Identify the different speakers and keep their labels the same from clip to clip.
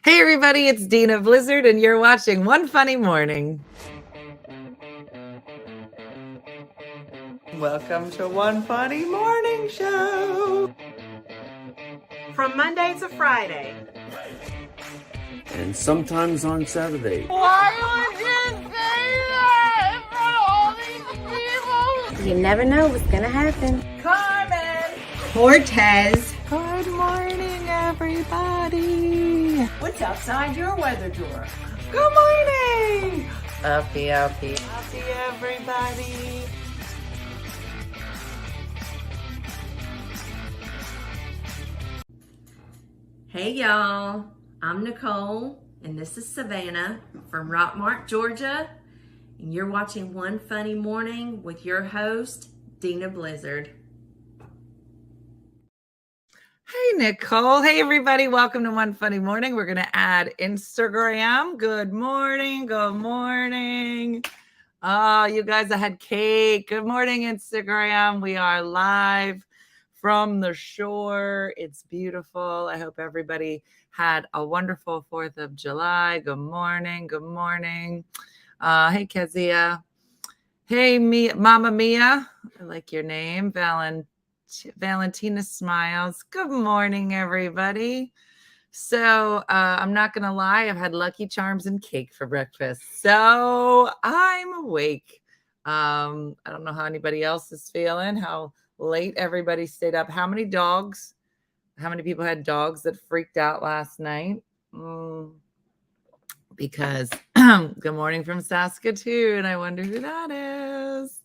Speaker 1: Hey everybody, it's Dina Blizzard and you're watching One Funny Morning. Welcome to One Funny Morning Show.
Speaker 2: From Monday to Friday.
Speaker 3: And sometimes on Saturday.
Speaker 4: Why would you say that in front of all these people?
Speaker 5: You never know what's gonna happen.
Speaker 2: Carmen.
Speaker 5: Cortez.
Speaker 1: Good morning, everybody.
Speaker 2: What's outside your weather door?
Speaker 1: Good morning. Uppie Uppie Uppie, everybody.
Speaker 2: Hey y'all, I'm Nicole and this is Savannah from Rockmart, Georgia. And you're watching One Funny Morning with your host, Dina Blizzard.
Speaker 1: Hey, Nicole. Hey, everybody. Welcome to One Funny Morning. We're going to add Instagram. Good morning. Good morning. Oh, you guys, I had cake. Good morning, Instagram. We are live from the shore. It's beautiful. I hope everybody had a wonderful 4th of July. Good morning. Good morning. Hey, Kezia. Hey, Mama Mia. I like your name. Valentina Smiles. Good morning, everybody. So I'm not going to lie. I've had Lucky Charms and cake for breakfast. So I'm awake. I don't know how anybody else is feeling, how late everybody stayed up. How many people had dogs that freaked out last night? Because good morning from Saskatoon. I wonder who that is.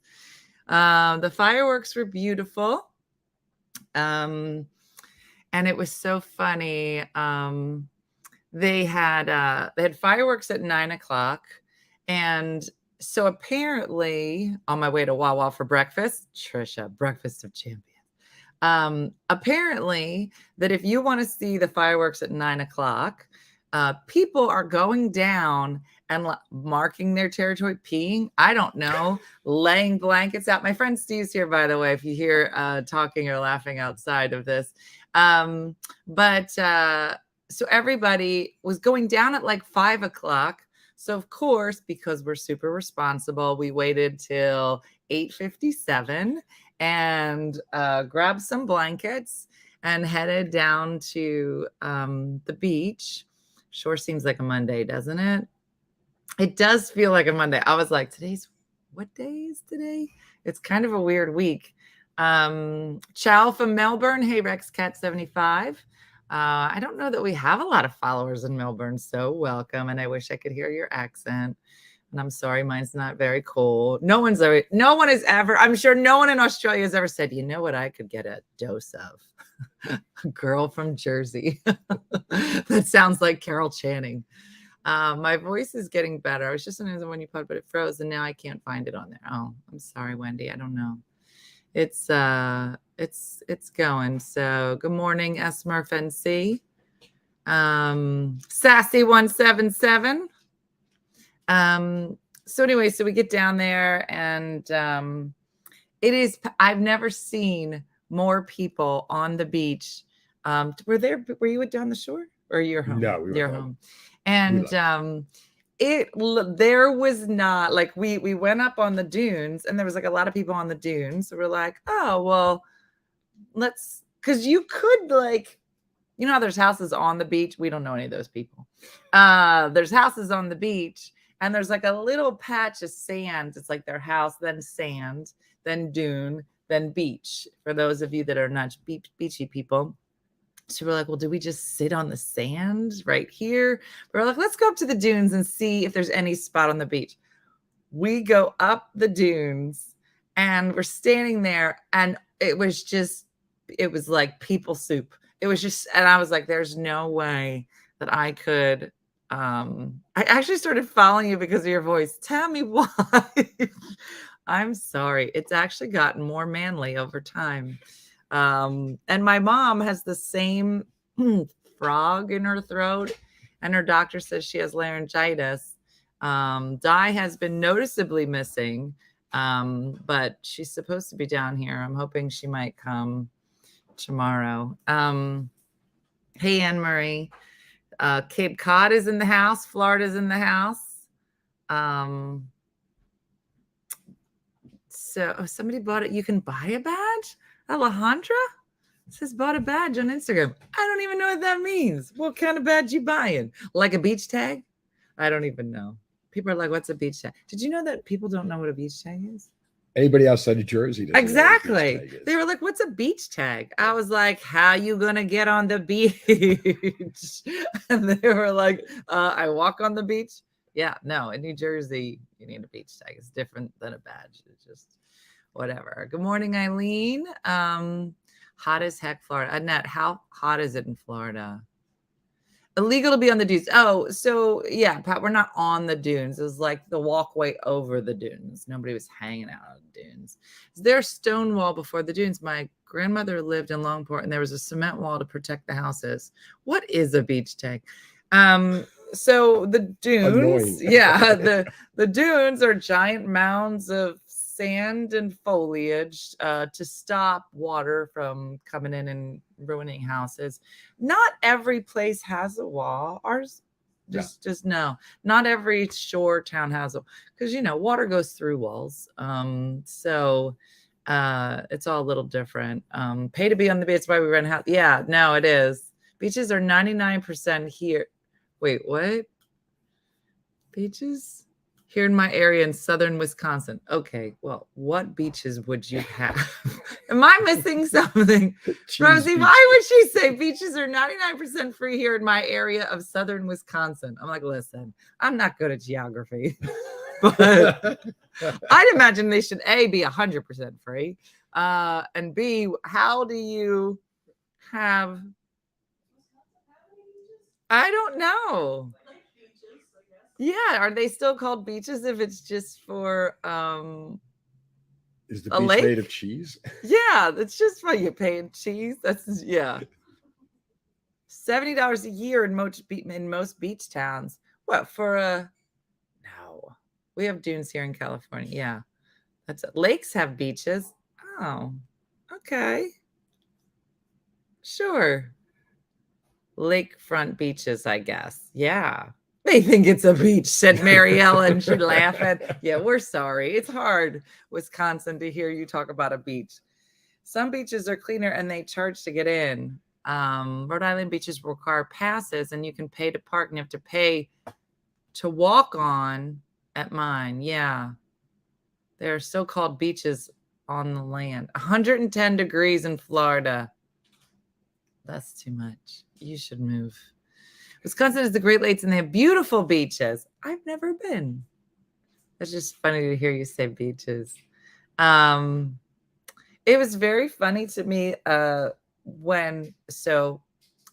Speaker 1: The fireworks were beautiful. And it was so funny. They had fireworks at 9:00, and so apparently on my way to Wawa for breakfast, Trisha, breakfast of champions. Apparently that if you want to see the fireworks at 9:00, people are going down and marking their territory, peeing. I don't know, laying blankets out. My friend Steve's here, by the way, if you hear talking or laughing outside of this. So everybody was going down at like 5:00. So of course, because we're super responsible, we waited till 8:57 and grabbed some blankets and headed down to the beach. Sure seems like a Monday, doesn't it? It does feel like a Monday. I was like, what day is today? It's kind of a weird week. Chow from Melbourne. Hey, RexCat75. I don't know that we have a lot of followers in Melbourne, so welcome. And I wish I could hear your accent. And I'm sorry, mine's not very cool. No one has ever, I'm sure no one in Australia has ever said, you know what I could get a dose of? A girl from Jersey. That sounds like Carol Channing. My voice is getting better. I was just announcing when you put, but it froze, and now I can't find it on there. Oh, I'm sorry, Wendy. I don't know. It's going. So good morning, Smurf NC. Sassy 177. So anyway, so we get down there, and I've never seen more people on the beach. Were you down the shore, or you're home?
Speaker 3: No, we were
Speaker 1: home. And there was not like, we went up on the dunes, and there was like a lot of people on the dunes. So we're like, oh, well, because you could, like, you know how there's houses on the beach. We don't know any of those people. There's houses on the beach, and there's like a little patch of sand. It's like their house, then sand, then dune, then beach. For those of you that are not beachy people. So we're like, well, do we just sit on the sand right here? We're like, let's go up to the dunes and see if there's any spot on the beach. We go up the dunes, and we're standing there, and it was like people soup. It was just, and I was like, there's no way that I could. I actually started following you because of your voice. Tell me why. I'm sorry. It's actually gotten more manly over time. And my mom has the same frog in her throat, and her doctor says she has laryngitis. Di has been noticeably missing, but she's supposed to be down here. I'm hoping she might come tomorrow. Hey, Anne Marie. Cape Cod is in the house. Florida's in the house. So somebody bought it. You can buy a badge? Alejandra says bought a badge on Instagram. I don't even know what that means. What kind of badge you buying? Like a beach tag? I don't even know. People are like, what's a beach tag? Did you know that people don't know what a beach tag is?
Speaker 6: Anybody outside of Jersey? Doesn't know what a beach
Speaker 1: Exactly.
Speaker 6: tag is.
Speaker 1: They were like, what's a beach tag? I was like, how you gonna get on the beach? And they were like, I walk on the beach. Yeah, no, in New Jersey, you need a beach tag. It's different than a badge. It's just whatever. Good morning, Eileen. Hot as heck, Florida. Annette, how hot is it in Florida? Illegal to be on the dunes. Oh, so yeah, Pat, we're not on the dunes. It was like the walkway over the dunes. Nobody was hanging out on the dunes. Is there a stone wall before the dunes? My grandmother lived in Longport, and there was a cement wall to protect the houses. What is a beach tag? So the dunes,
Speaker 6: Annoying.
Speaker 1: yeah, the dunes are giant mounds of sand and foliage to stop water from coming in and ruining houses. Not every place has a wall. Ours just no. Not every shore town has a, because water goes through walls. So it's all a little different. Pay to be on the beach. That's why we rent a house. Yeah, no, it is. Beaches are 99% here. Wait, what? Beaches? Here in my area in southern Wisconsin. Okay, well, what beaches would you have? Am I missing something? Rosie, why would she say beaches are 99% free here in my area of southern Wisconsin? I'm like, listen, I'm not good at geography, but I'd imagine they should A, be 100% free, and B, how do you have... I don't know. Yeah, are they still called beaches if it's just for
Speaker 6: Is the
Speaker 1: a
Speaker 6: beach
Speaker 1: lake?
Speaker 6: made of cheese?
Speaker 1: Yeah, it's just for you paying cheese. That's yeah. $70 a year in most beach towns. What for a no. We have dunes here in California. Yeah. That's lakes have beaches. Oh, okay. Sure. Lakefront beaches, I guess. Yeah. They think it's a beach, said Mary Ellen. She'd laugh at. Yeah, we're sorry. It's hard, Wisconsin, to hear you talk about a beach. Some beaches are cleaner and they charge to get in. Rhode Island beaches require passes and you can pay to park and you have to pay to walk on at mine. Yeah. There are so-called beaches on the land. 110 degrees in Florida. That's too much. You should move. Wisconsin is the Great Lakes and they have beautiful beaches. I've never been. It's just funny to hear you say beaches. It was very funny to me so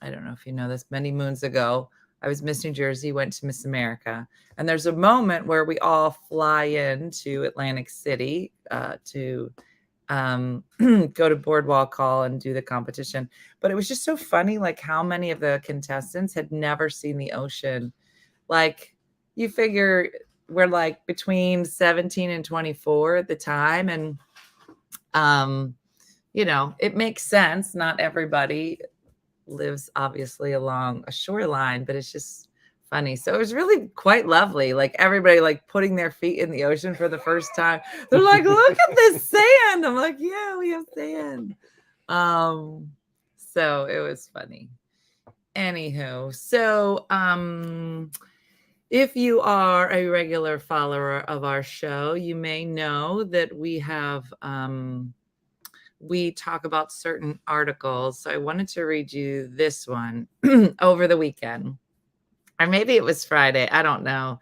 Speaker 1: I don't know if you know this, many moons ago, I was Miss New Jersey, went to Miss America. And there's a moment where we all fly into Atlantic City to go to Boardwalk Hall and do the competition. But it was just so funny, like how many of the contestants had never seen the ocean. Like you figure we're like between 17 and 24 at the time. And, it makes sense. Not everybody lives obviously along a shoreline, but it's just funny. So it was really quite lovely. Like everybody like putting their feet in the ocean for the first time. They're like, look at this sand. I'm like, yeah, we have sand. So it was funny. Anywho, so if you are a regular follower of our show, you may know that we have we talk about certain articles. So I wanted to read you this one over the weekend. Or maybe it was Friday. I don't know.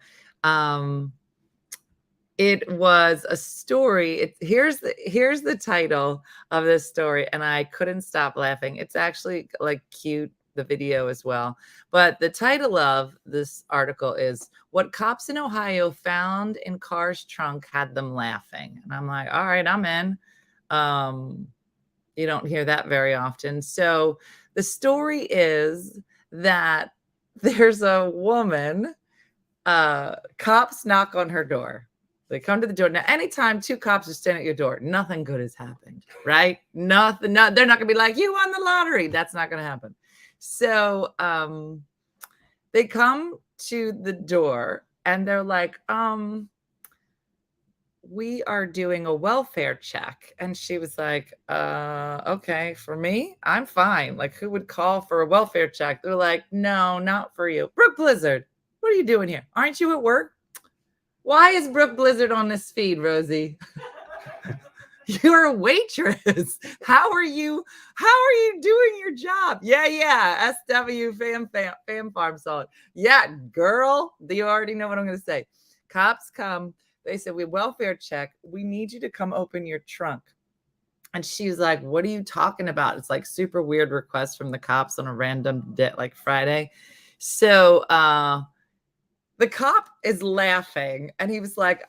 Speaker 1: It was a story. Here's the title of this story, and I couldn't stop laughing. It's actually like cute, the video as well. But the title of this article is "What Cops in Ohio Found in Car's Trunk Had Them Laughing." And I'm like, all right, I'm in. You don't hear that very often. So the story is that there's a woman, cops knock on her door. They come to the door. Now, anytime two cops are standing at your door, nothing good has happened, right? Nothing. They're not going to be like, you won the lottery. That's not going to happen. So They come to the door and they're like, we are doing a welfare check. And she was like, okay, for me, I'm fine. Like, who would call for a welfare check? They're like, no, not for you. Brooke Blizzard, what are you doing here? Aren't you at work? Why is Brooke Blizzard on this feed, Rosie? You're a waitress. How are you doing your job? Yeah. SW fam farm solid. Yeah, girl. You already know what I'm gonna say. Cops come. They said, we welfare check. We need you to come open your trunk. And she's like, what are you talking about? It's like super weird request from the cops on a random day, like Friday. So the cop is laughing and he was like,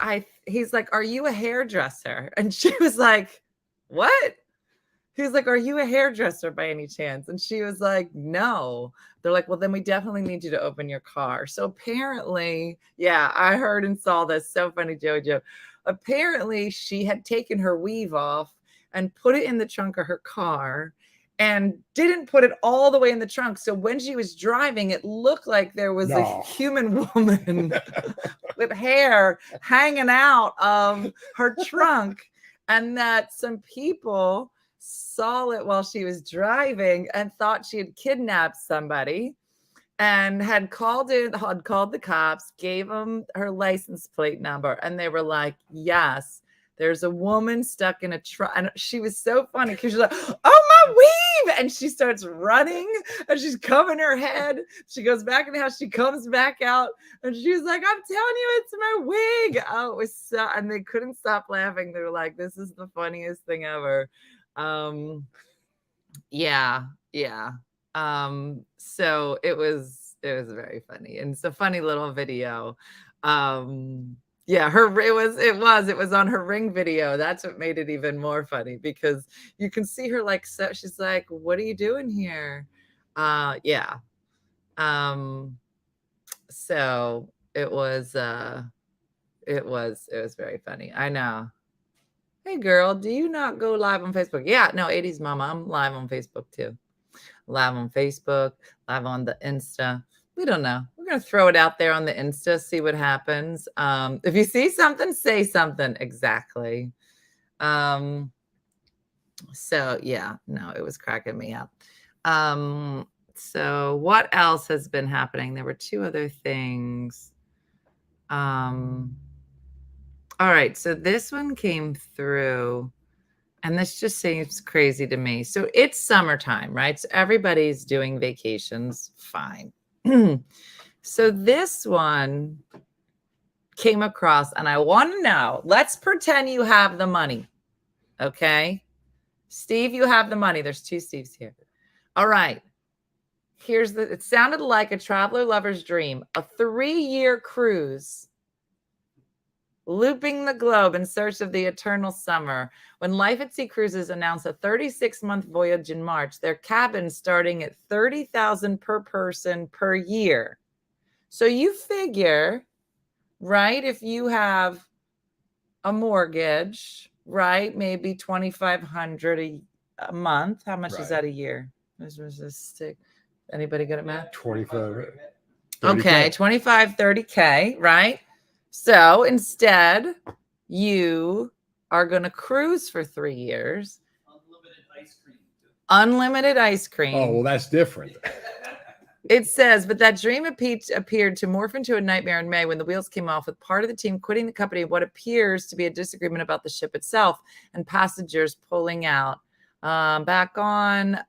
Speaker 1: he's like, are you a hairdresser? And she was like, what? He was like, are you a hairdresser by any chance? And she was like, no. They're like, well, then we definitely need you to open your car. So apparently, yeah, I heard and saw this. So funny, Jojo. Apparently, she had taken her weave off and put it in the trunk of her car and didn't put it all the way in the trunk. So when she was driving, it looked like there was a human woman with hair hanging out of her trunk, and that some people saw it while she was driving and thought she had kidnapped somebody and had called the cops, gave them her license plate number, and they were like, yes, there's a woman stuck in a truck. And she was so funny because she's like, oh, my weave. And she starts running and she's covering her head. She goes back in the house. She comes back out and she's like, I'm telling you, it's my wig. Oh, it was so, and they couldn't stop laughing. They were like, this is the funniest thing ever. Yeah. So it was very funny, and it's a funny little video. Yeah, it was on her ring video. That's what made it even more funny, because you can see her like, so she's like, what are you doing here? Yeah. So it was very funny. I know. Hey girl, do you not go live on Facebook? Yeah, no, 80s mama. I'm live on Facebook too. Live on Facebook, live on the Insta. We don't know. We're going to throw it out there on the Insta, see what happens. If you see something, say something. Exactly. So yeah, no, it was cracking me up. So what else has been happening? There were two other things. All right, so this one came through, and this just seems crazy to me. So it's summertime, right? So everybody's doing vacations, fine. So this one came across, and I want to know, let's pretend you have the money, okay? Steve, you have the money. There's two Steves here. All right. It sounded like a traveler lover's dream, a 3-year cruise looping the globe in search of the eternal summer. When Life at Sea Cruises announced a 36-month voyage in March, their cabins starting at $30,000 per person per year. So you figure, right, if you have a mortgage, right, maybe $2,500 a month. How much is that a year? Anybody good at math?
Speaker 6: 25.
Speaker 1: Okay, 25, 30K, right? So instead, you are going to cruise for 3 years. Unlimited ice cream.
Speaker 6: Oh, well, that's different.
Speaker 1: It says, but that dream appeared to morph into a nightmare in May when the wheels came off, with part of the team quitting the company, what appears to be a disagreement about the ship itself, and passengers pulling out. Back on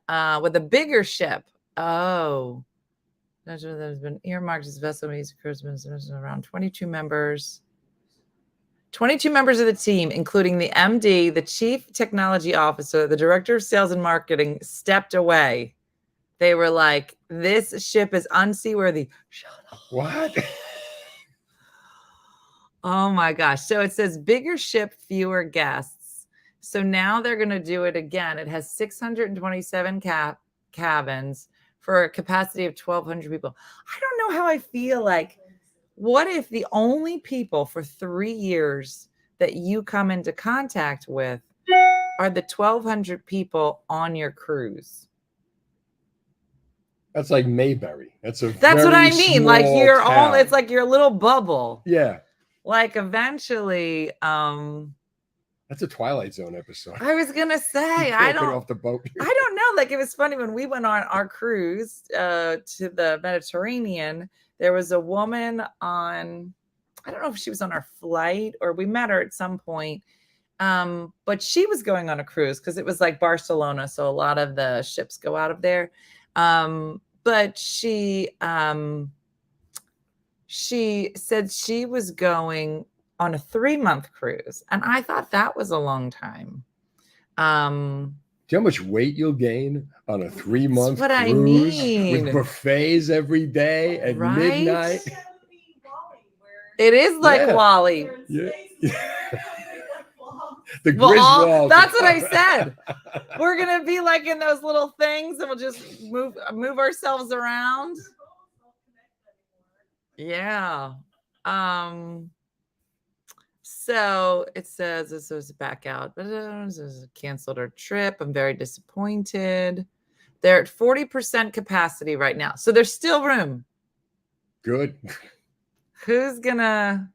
Speaker 1: with a bigger ship. Oh. There's been earmarked as vessel music cruisemen, around 22 members. 22 members of the team, including the MD, the chief technology officer, the director of sales and marketing, stepped away. They were like, this ship is unseaworthy. Shut up.
Speaker 6: What?
Speaker 1: Oh my gosh. So it says bigger ship, fewer guests. So now they're going to do it again. It has 627 cabins for a capacity of 1,200 people. I don't know how I feel like, what if the only people for 3 years that you come into contact with are the 1,200 people on your cruise?
Speaker 6: That's like Mayberry. That's
Speaker 1: what
Speaker 6: very
Speaker 1: I mean. Like
Speaker 6: small
Speaker 1: you're all.
Speaker 6: town.
Speaker 1: It's like your little bubble.
Speaker 6: Yeah.
Speaker 1: Like eventually,
Speaker 6: That's a Twilight Zone episode.
Speaker 1: I was gonna say,
Speaker 6: You
Speaker 1: I
Speaker 6: can't get
Speaker 1: don't.
Speaker 6: off the boat.
Speaker 1: I don't know. Like it was funny when we went on our cruise to the Mediterranean. There was a woman on. I don't know if she was on our flight or we met her at some point. But she was going on a cruise because it was like Barcelona, so a lot of the ships go out of there. But she said she was going on a 3-month cruise, and I thought that was a long time.
Speaker 6: Do you know how much weight you'll gain on a 3-month
Speaker 1: what I
Speaker 6: cruise
Speaker 1: mean.
Speaker 6: with buffets every day at
Speaker 1: Right?
Speaker 6: midnight?
Speaker 1: It is like
Speaker 6: Yeah.
Speaker 1: Wally.
Speaker 6: Yeah. The
Speaker 1: Well,
Speaker 6: Griswold.
Speaker 1: that's what I said. We're gonna be like in those little things, and we'll just move ourselves around. Yeah. So it says this was back out, but this is canceled our trip. I'm very disappointed. They're at 40% capacity right now, so there's still room.
Speaker 6: Good.
Speaker 1: Who's gonna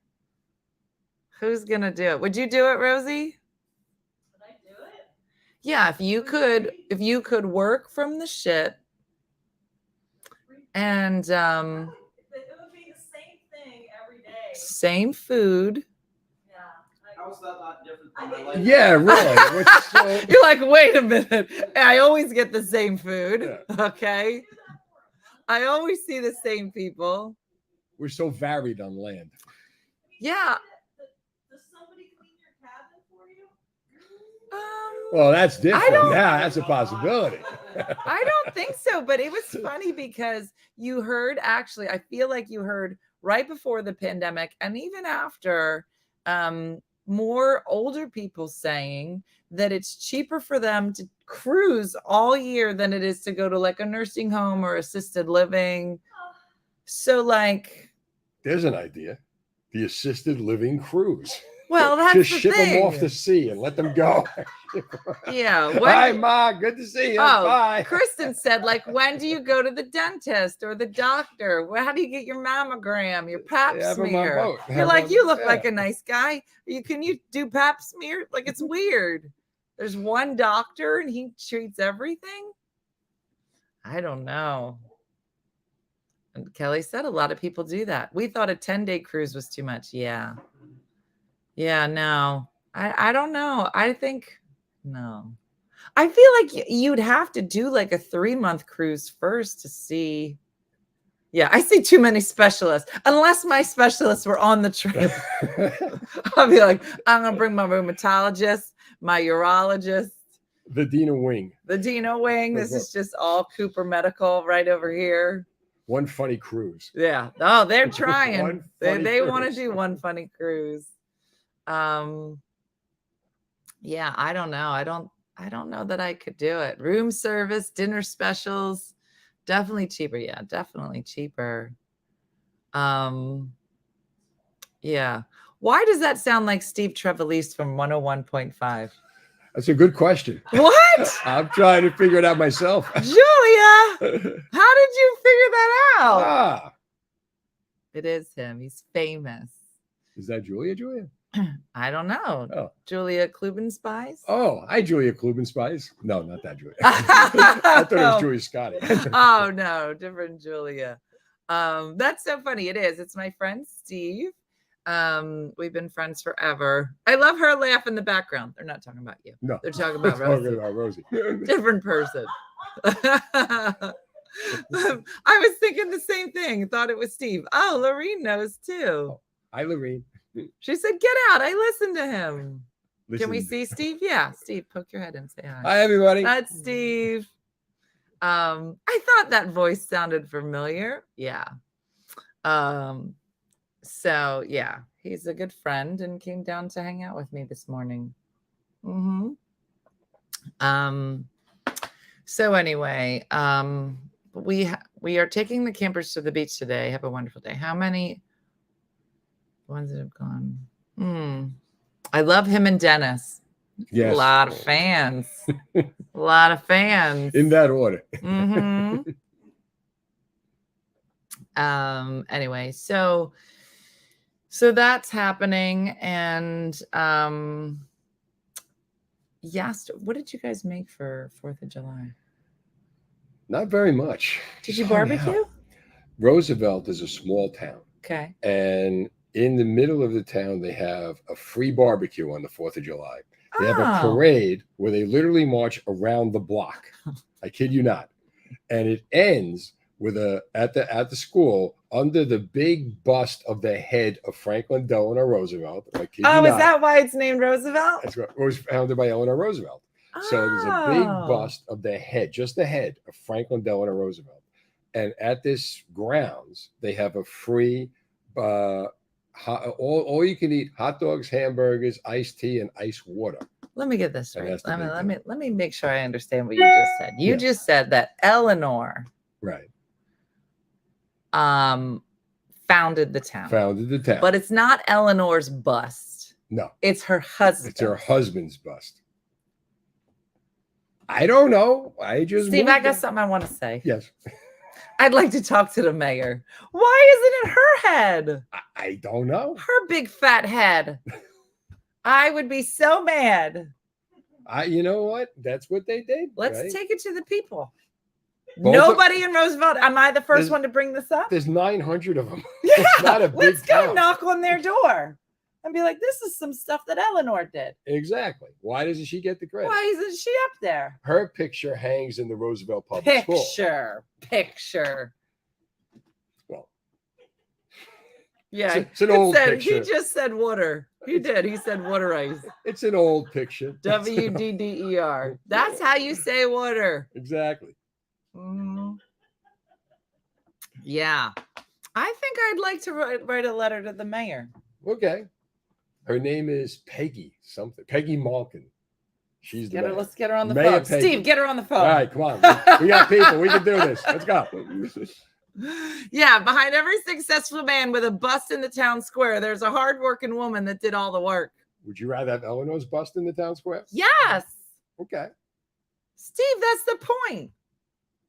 Speaker 1: do it? Would you do it, Rosie?
Speaker 2: Would I do it?
Speaker 1: Yeah, if you could work from the ship and
Speaker 2: It would be the same thing every day.
Speaker 1: same food.
Speaker 2: Yeah.
Speaker 7: How's that not different than my life?
Speaker 6: Yeah, really. What's so...
Speaker 1: You're like, wait a minute. I always get the same food.
Speaker 6: Yeah.
Speaker 1: Okay. I always see the same people.
Speaker 6: We're so varied on land.
Speaker 1: Yeah.
Speaker 2: Does somebody clean your cabin for you?
Speaker 6: Well, that's different.
Speaker 1: don't-
Speaker 6: Yeah, that's a possibility.
Speaker 1: I don't think so, but it was funny because you heard, actually, I feel like you heard right before the pandemic and even after, more older people saying that it's cheaper for them to cruise all year than it is to go to like a nursing home or assisted living. So like,
Speaker 6: There's an idea. The assisted living cruise.
Speaker 1: well, that's
Speaker 6: Just
Speaker 1: the
Speaker 6: ship
Speaker 1: thing.
Speaker 6: them off the sea and let them go.
Speaker 1: Yeah.
Speaker 6: Hi, Ma. Good to see you.
Speaker 1: Oh,
Speaker 6: Bye.
Speaker 1: Kristen said, like, when do you go to the dentist or the doctor? Well, how do you get your mammogram, your pap
Speaker 6: Have 'em on
Speaker 1: smear?
Speaker 6: boat.
Speaker 1: You're
Speaker 6: Have
Speaker 1: like,
Speaker 6: 'em-
Speaker 1: you look
Speaker 6: yeah.
Speaker 1: like a nice guy. Can you do pap smear? Like, it's weird. There's one doctor and he treats everything. I don't know. And Kelly said a lot of people do that. We thought a 10-day cruise was too much. Yeah. Yeah, no. I don't know. I think no. I feel like you'd have to do like a 3-month cruise first to see. Yeah, I see too many specialists. Unless my specialists were on the trip, I'll be like, I'm gonna bring my rheumatologist, my urologist,
Speaker 6: The Dina Wing.
Speaker 1: the Dino Wing. This is just all Cooper Medical right over here.
Speaker 6: One funny cruise.
Speaker 1: Yeah. Oh, they're trying.
Speaker 6: One
Speaker 1: they
Speaker 6: funny
Speaker 1: want to
Speaker 6: cruise.
Speaker 1: do one funny cruise. Yeah, I don't know. I don't know that I could do it. Room service, dinner specials, definitely cheaper. Yeah, definitely cheaper. Yeah. Why does that sound like Steve Trevelise from 101.5?
Speaker 6: That's a good question.
Speaker 1: What?
Speaker 6: I'm trying to figure it out myself.
Speaker 1: Julia, how did you figure that out?
Speaker 6: Ah,
Speaker 1: It is him. He's famous.
Speaker 6: is that Julia?
Speaker 1: I don't know.
Speaker 6: Oh.
Speaker 1: Julia Klubenspies?
Speaker 6: Oh, hi, Julia Klubenspies. No, not that Julia. I thought it was Julia Scotty.
Speaker 1: Oh no, different Julia. That's so funny. It is. It's my friend Steve. We've been friends forever. I love her laugh in the background. They're not talking about you.
Speaker 6: No,
Speaker 1: They're talking about
Speaker 6: talking
Speaker 1: Rosie.
Speaker 6: about Rosie.
Speaker 1: Different person. I was thinking the same thing. Thought it was Steve. Oh, Lorene knows too.
Speaker 6: Hi, Lorene.
Speaker 1: She said, "Get out." I listened to him. Can we
Speaker 6: Listen.
Speaker 1: see Steve? Yeah, Steve, poke your head and say hi.
Speaker 6: Hi, everybody.
Speaker 1: That's Steve. I thought that voice sounded familiar. Yeah. So yeah, he's a good friend and came down to hang out with me this morning. So anyway, we are taking the campers to the beach today. Have a wonderful day. How many ones that have gone? I love him and Dennis.
Speaker 6: Yes.
Speaker 1: A lot of fans. A lot of fans.
Speaker 6: In that order.
Speaker 1: Anyway, so that's happening. And yes, what did you guys make for 4th of July?
Speaker 6: Not very much.
Speaker 1: Did you
Speaker 6: Just hung
Speaker 1: barbecue?
Speaker 6: out. Roosevelt is a small town.
Speaker 1: Okay.
Speaker 6: And in the middle of the town, they have a free barbecue on the 4th of July. They have a
Speaker 1: Oh.
Speaker 6: parade where they literally march around the block. I kid you not. And it ends with at the school under the big bust of the head of Franklin Delano Roosevelt. I kid you
Speaker 1: Oh, is
Speaker 6: not.
Speaker 1: that why it's named Roosevelt?
Speaker 6: That's right. It was founded by Eleanor Roosevelt. So there's a big
Speaker 1: Oh.
Speaker 6: bust of the head, just the head of Franklin Delano Roosevelt. And at this grounds, they have a free all you can eat hot dogs, hamburgers, iced tea, and ice water.
Speaker 1: Let me get this
Speaker 6: And
Speaker 1: right.
Speaker 6: that's the big
Speaker 1: Let me make sure I understand what you just said. You
Speaker 6: Yeah.
Speaker 1: just said that Eleanor
Speaker 6: Right.
Speaker 1: founded the town.
Speaker 6: Founded the town.
Speaker 1: But it's not Eleanor's bust.
Speaker 6: No,
Speaker 1: It's her husband.
Speaker 6: it's her husband's bust. I don't know. I just
Speaker 1: Steve,
Speaker 6: moved
Speaker 1: I got
Speaker 6: it.
Speaker 1: something I want to say.
Speaker 6: Yes.
Speaker 1: I'd like to talk to the mayor. Why isn't it her head?
Speaker 6: I don't know.
Speaker 1: Her big fat head. I would be so mad.
Speaker 6: You know what? That's what they did.
Speaker 1: Let's
Speaker 6: right?
Speaker 1: take it to the people.
Speaker 6: Both
Speaker 1: Nobody in Roosevelt. Am I the first
Speaker 6: There's-
Speaker 1: one to bring this up?
Speaker 6: There's 900 of them.
Speaker 1: Yeah,
Speaker 6: It's not a big
Speaker 1: let's go
Speaker 6: town.
Speaker 1: knock on their door and be like, this is some stuff that Eleanor did.
Speaker 6: Exactly. Why doesn't she get the credit?
Speaker 1: Why isn't she up there?
Speaker 6: Her picture hangs in the Roosevelt Public School.
Speaker 1: Picture.
Speaker 6: Well,
Speaker 1: Yeah,
Speaker 6: it's an old
Speaker 1: he
Speaker 6: picture.
Speaker 1: just said water. He did. He said water ice.
Speaker 6: It's an old picture.
Speaker 1: WDDER. That's how you say water.
Speaker 6: Exactly.
Speaker 1: Mhm. Yeah. I think I'd like to write a letter to the mayor.
Speaker 6: Okay. Her name is Peggy something. Peggy Malkin. She's the mayor.
Speaker 1: Let's get her on the
Speaker 6: Mayor
Speaker 1: phone.
Speaker 6: Peggy.
Speaker 1: Steve, get her on the phone.
Speaker 6: All right, come on. We got people. We can do this. Let's go.
Speaker 1: Yeah, behind every successful man with a bust in the town square, there's a hardworking woman that did all the work.
Speaker 6: Would you rather have Eleanor's bust in the town square?
Speaker 1: Yes.
Speaker 6: Okay.
Speaker 1: Steve, that's the point.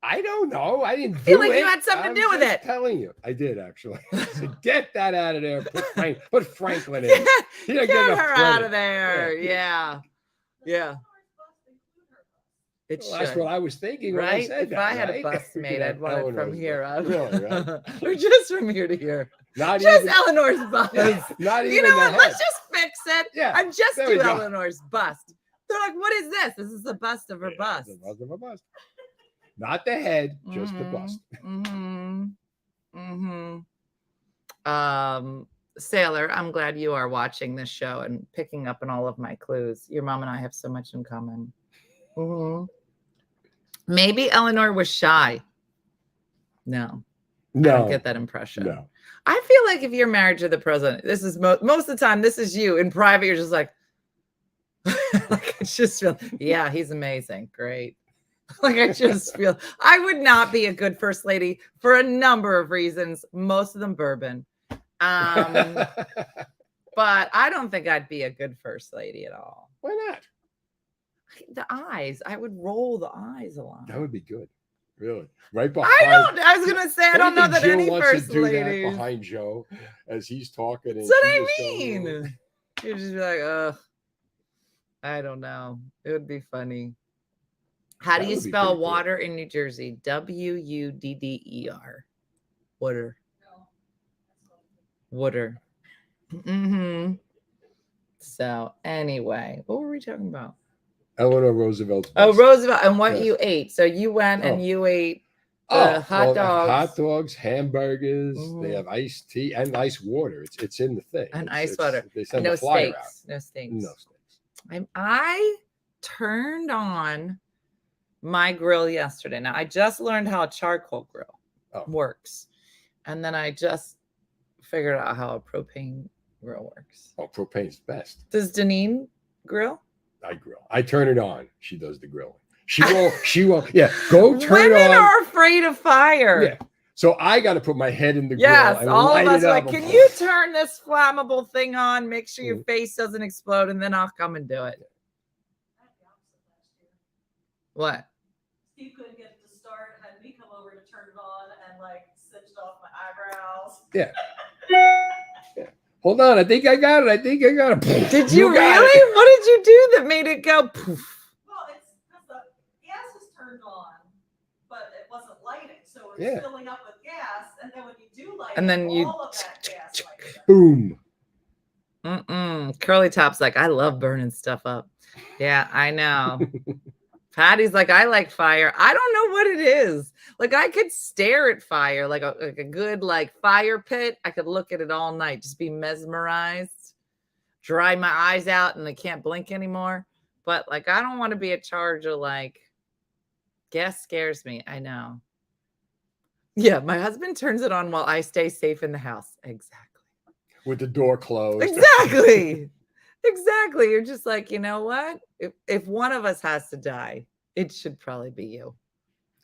Speaker 6: I don't know. I didn't
Speaker 1: feel
Speaker 6: do
Speaker 1: like
Speaker 6: it.
Speaker 1: you had something to do with
Speaker 6: just
Speaker 1: it.
Speaker 6: Telling you, I did actually. So get that out of there. Put Franklin in. He
Speaker 1: Get
Speaker 6: didn't
Speaker 1: her
Speaker 6: enough
Speaker 1: out
Speaker 6: credit.
Speaker 1: of there. Yeah. It
Speaker 6: Well, that's
Speaker 1: should.
Speaker 6: what I was thinking when I
Speaker 1: Right?
Speaker 6: said
Speaker 1: If
Speaker 6: that.
Speaker 1: I had a
Speaker 6: right?
Speaker 1: bust
Speaker 6: We
Speaker 1: made,
Speaker 6: could
Speaker 1: I'd
Speaker 6: have
Speaker 1: want it from
Speaker 6: Eleanor's
Speaker 1: here
Speaker 6: bust.
Speaker 1: up.
Speaker 6: Really, right?
Speaker 1: Or just from here to here.
Speaker 6: Not
Speaker 1: Just
Speaker 6: even.
Speaker 1: Eleanor's bust.
Speaker 6: Not even.
Speaker 1: You know
Speaker 6: the
Speaker 1: what?
Speaker 6: head.
Speaker 1: Let's just fix it.
Speaker 6: Yeah,
Speaker 1: I'm just
Speaker 6: there we
Speaker 1: do
Speaker 6: go.
Speaker 1: Eleanor's bust. They're like, what is this? This is a bust of her bust.
Speaker 6: The bust of a bust. Not the head, just the bust.
Speaker 1: Sailor, I'm glad you are watching this show and picking up on all of my clues. Your mom and I have so much in common. Maybe Eleanor was shy. No, I don't get that impression.
Speaker 6: No.
Speaker 1: I feel like if you're married to the president, this is most of the time, this is you. In private, you're just like, like I just feel, yeah, he's amazing. Great. Like I just feel I would not be a good first lady for a number of reasons, most of them bourbon. But I don't think I'd be a good first lady at all.
Speaker 6: Why not?
Speaker 1: The eyes, I would roll the eyes a lot.
Speaker 6: That would be good. Really. Right behind.
Speaker 1: I was gonna say I don't know that
Speaker 6: Jill
Speaker 1: any
Speaker 6: wants to
Speaker 1: first
Speaker 6: do that
Speaker 1: ladies.
Speaker 6: behind Joe as he's talking. And
Speaker 1: That's what
Speaker 6: she
Speaker 1: I
Speaker 6: just goes,
Speaker 1: mean. You'd just be like, ugh. I don't know. It would be funny. How do
Speaker 6: That
Speaker 1: you
Speaker 6: would be
Speaker 1: spell
Speaker 6: pretty cool.
Speaker 1: water in New Jersey? Wudder. Water. Water. So anyway, what were we talking about?
Speaker 6: Eleanor Roosevelt's
Speaker 1: Oh,
Speaker 6: bust.
Speaker 1: Roosevelt and what
Speaker 6: Yes.
Speaker 1: you ate. So you went and
Speaker 6: Oh.
Speaker 1: you ate
Speaker 6: Oh,
Speaker 1: hot
Speaker 6: well,
Speaker 1: dogs.
Speaker 6: hot dogs, hamburgers.
Speaker 1: Mhm.
Speaker 6: They have iced tea and ice water. It's in the thing.
Speaker 1: And
Speaker 6: It's-
Speaker 1: ice water.
Speaker 6: They send
Speaker 1: No
Speaker 6: the flyer out.
Speaker 1: steaks. No steaks.
Speaker 6: No steaks.
Speaker 1: I turned on my grill yesterday. Now I just learned how a charcoal grill works. And then I just figured out how a propane grill works.
Speaker 6: Oh, propane's best.
Speaker 1: Does Deneen grill?
Speaker 6: I grill. I turn it on. She does the grilling. She won't. Yeah, go turn
Speaker 1: Women
Speaker 6: it on.
Speaker 1: are afraid of fire.
Speaker 6: Yeah. So I got to put my head in the
Speaker 1: Yes,
Speaker 6: grill. And
Speaker 1: all of
Speaker 6: light
Speaker 1: us
Speaker 6: it
Speaker 1: are
Speaker 6: up.
Speaker 1: like, can you turn this flammable thing on? Make sure your
Speaker 6: Mm.
Speaker 1: face doesn't explode, and then I'll come and do it. What?
Speaker 8: Steve couldn't get it to start, had me come over to turn it on and like cinched off my
Speaker 1: eyebrows.
Speaker 6: Yeah. Hold on. I think I got it.
Speaker 1: Did you
Speaker 6: got
Speaker 1: really?
Speaker 6: it.
Speaker 1: What did you do that made it go poof?
Speaker 7: Well, it's because the gas was turned on, but it wasn't lighting, so it was
Speaker 6: Yeah.
Speaker 7: filling up with gas, and then when you do light
Speaker 1: And
Speaker 7: it,
Speaker 1: then you-
Speaker 7: all of that gas lights up.
Speaker 6: Boom.
Speaker 1: Curly Top's like, I love burning stuff up. Yeah, I know. Patty's like, I like fire. I don't know what it is. Like, I could stare at fire, like a good like fire pit. I could look at it all night, just be mesmerized, dry my eyes out, and I can't blink anymore. But like, I don't want to be in charge of like, gas scares me. I know. Yeah, my husband turns it on while I stay safe in the house. Exactly.
Speaker 6: With the door closed.
Speaker 1: Exactly. Exactly. You're just like, you know what? If one of us has to die, it should probably be you.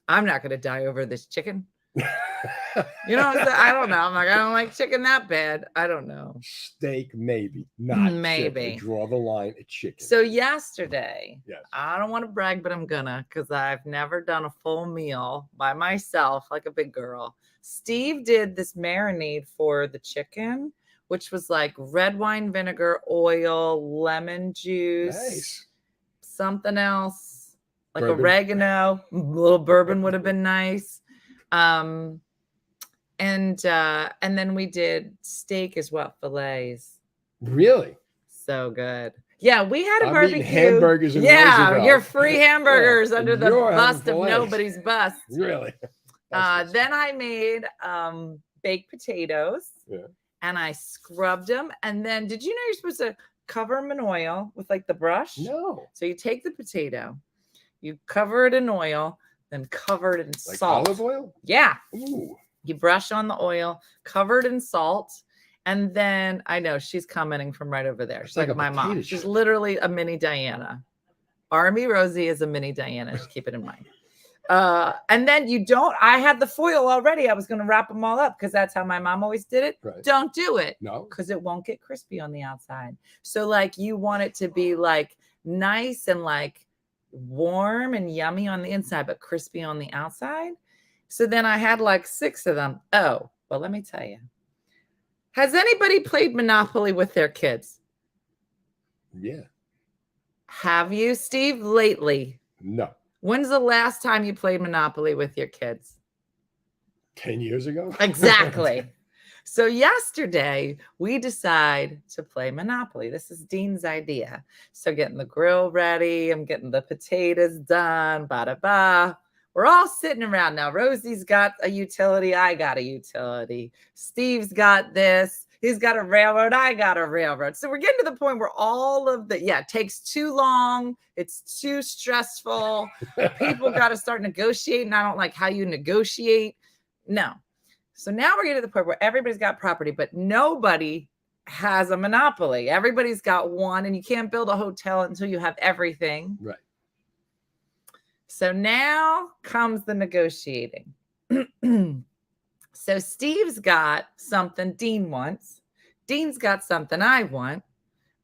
Speaker 1: I'm not going to die over this chicken. You know what I'm saying? I don't know. I'm like, I don't like chicken that bad. I don't know.
Speaker 6: Steak, maybe. Not
Speaker 1: Maybe.
Speaker 6: chicken. Draw the line at chicken.
Speaker 1: So yesterday,
Speaker 6: Yes.
Speaker 1: I don't want to brag, but I'm gonna, because I've never done a full meal by myself like a big girl. Steve did this marinade for the chicken, which was like red wine vinegar, oil, lemon juice,
Speaker 6: Nice.
Speaker 1: something else like
Speaker 6: Bourbon.
Speaker 1: oregano, a little bourbon would have been nice. And then we did steak as well, fillets.
Speaker 6: Really?
Speaker 1: So good. Yeah, we had a
Speaker 6: I'm
Speaker 1: barbecue.
Speaker 6: eating hamburgers in
Speaker 1: yeah,
Speaker 6: Roosevelt.
Speaker 1: your free hamburgers
Speaker 6: Yeah,
Speaker 1: under the
Speaker 6: you're having
Speaker 1: bust of
Speaker 6: fillets.
Speaker 1: nobody's bust.
Speaker 6: Really?
Speaker 1: Then I made baked potatoes.
Speaker 6: Yeah.
Speaker 1: And I scrubbed them. And then did you know you're supposed to cover them in oil with like the brush?
Speaker 6: No.
Speaker 1: So you take the potato, you cover it in oil, then cover it in
Speaker 6: Like
Speaker 1: salt.
Speaker 6: olive oil?
Speaker 1: Yeah.
Speaker 6: Ooh.
Speaker 1: You brush on the oil, covered in salt. And then I know she's commenting from right over there. She's
Speaker 6: like
Speaker 1: like
Speaker 6: a
Speaker 1: my mom.
Speaker 6: potato
Speaker 1: She's
Speaker 6: chip.
Speaker 1: literally a mini Diana. Army Rosie is a mini Diana. Just keep it in mind. And then I had the foil already. I was going to wrap them all up because that's how my mom always did it.
Speaker 6: Right.
Speaker 1: Don't do it.
Speaker 6: No.
Speaker 1: Because it won't get crispy on the outside. So like you want it to be like nice and like warm and yummy on the inside, but crispy on the outside. So then I had like 6 of them. Oh, well, let me tell you. Has anybody played Monopoly with their kids?
Speaker 6: Yeah.
Speaker 1: Have you, Steve, lately?
Speaker 6: No.
Speaker 1: When's the last time you played Monopoly with your kids?
Speaker 6: 10 years ago?
Speaker 1: Exactly. So yesterday we decide to play Monopoly. This is Dean's idea. So getting the grill ready, I'm getting the potatoes done, ba-da-ba. We're all sitting around now. Rosie's got a utility. I got a utility. Steve's got this. He's got a railroad. I got a railroad. So we're getting to the point where all of it takes too long. It's too stressful. People got to start negotiating. I don't like how you negotiate. No. So now we're getting to the point where everybody's got property, but nobody has a monopoly. Everybody's got one, and you can't build a hotel until you have everything.
Speaker 6: Right.
Speaker 1: So now comes the negotiating. So Steve's got something Dean wants. Dean's got something I want.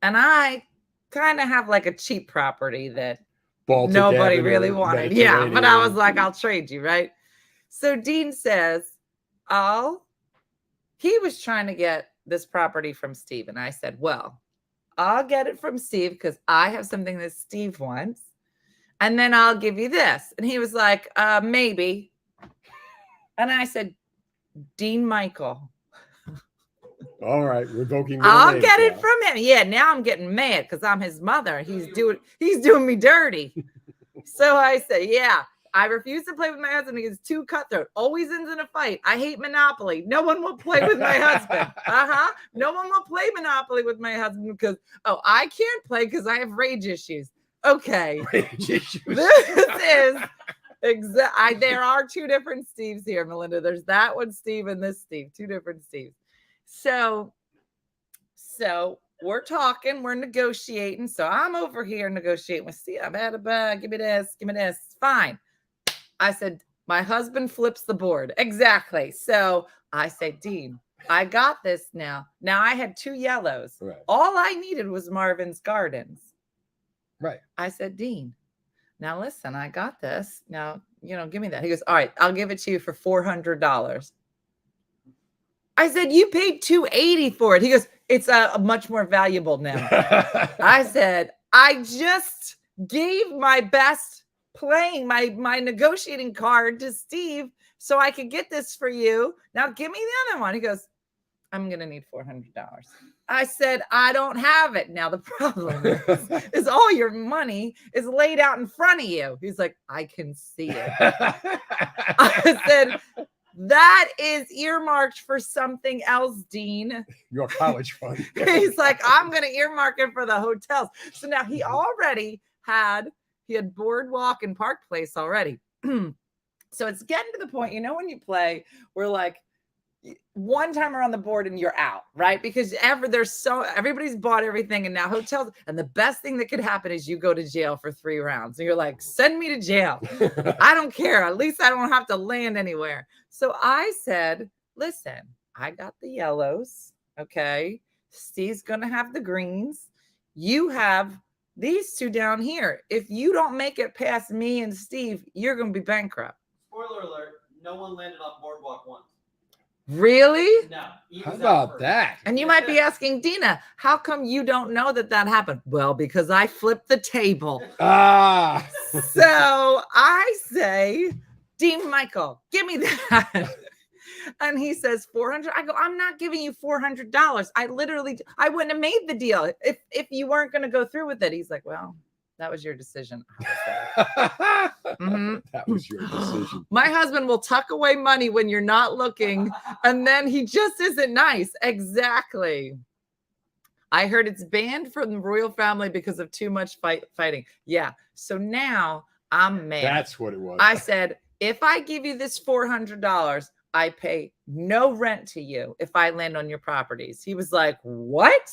Speaker 1: And I kind of have like a cheap property that
Speaker 6: Baltic
Speaker 1: nobody
Speaker 6: Avenue,
Speaker 1: really wanted. Yeah, but I was
Speaker 6: Mediterranean.
Speaker 1: like, I'll trade you, right? So Dean says, he was trying to get this property from Steve. And I said, well, I'll get it from Steve because I have something that Steve wants. And then I'll give you this. And he was like, maybe. And I said, Dean Michael.
Speaker 6: All right, revoking.
Speaker 1: I'll get it from him. Yeah, now I'm getting mad because I'm his mother. He's doing me dirty. So I said, yeah, I refuse to play with my husband. He's too cutthroat. Always ends in a fight. I hate Monopoly. No one will play with my husband. No one will play Monopoly with my husband because, I can't play because I have rage issues. Okay. This is there are 2 different Steves here, Melinda. There's that one Steve and this Steve, 2 different Steves. So we're talking, we're negotiating. So I'm over here negotiating with Steve. I'm at a bag. Give me this. Fine. I said, my husband flips the board. Exactly. So I say, Dean, I got this now. Now I had 2 yellows.
Speaker 6: Right.
Speaker 1: All I needed was Marvin's Gardens.
Speaker 6: Right.
Speaker 1: I said, Dean, now listen, I got this. Now, give me that. He goes, all right, I'll give it to you for $400. I said, you paid $280 for it. He goes, it's much more valuable now. I said, I just gave my best playing, my negotiating card to Steve so I could get this for you. Now give me the other one. He goes, I'm going to need $400. I said, I don't have it. Now the problem is all your money is laid out in front of you. He's like, I can see it. I said, that is earmarked for something else, Dean.
Speaker 6: Your college fund.
Speaker 1: He's like, I'm going to earmark it for the hotels. So now he already had Boardwalk and Park Place already. So it's getting to the point, when you play, we're like, one time around the board and you're out, right? Because everybody's bought everything, and now hotels, and the best thing that could happen is you go to jail for 3 rounds. And you're like, send me to jail. I don't care. At least I don't have to land anywhere. So I said, listen, I got the yellows. Okay. Steve's gonna have the greens. You have these 2 down here. If you don't make it past me and Steve, you're gonna be bankrupt.
Speaker 8: Spoiler alert, no one landed on Boardwalk once.
Speaker 1: Really?
Speaker 8: No.
Speaker 6: How about that?
Speaker 1: And you might be asking, Dina, how come you don't know that happened? Well, because I flipped the table.
Speaker 6: Ah.
Speaker 1: So I say, Dean Michael, give me that. And he says, $400. I go, I'm not giving you $400. I wouldn't have made the deal if you weren't going to go through with it. He's like, well, that was your decision. Mm-hmm.
Speaker 6: That was your decision.
Speaker 1: My husband will tuck away money when you're not looking, and then he just isn't nice. Exactly. I heard it's banned from the royal family because of too much fighting. Yeah. So now I'm mad.
Speaker 6: That's what it was.
Speaker 1: I said, if I give you this $400, I pay no rent to you if I land on your properties. He was like, what?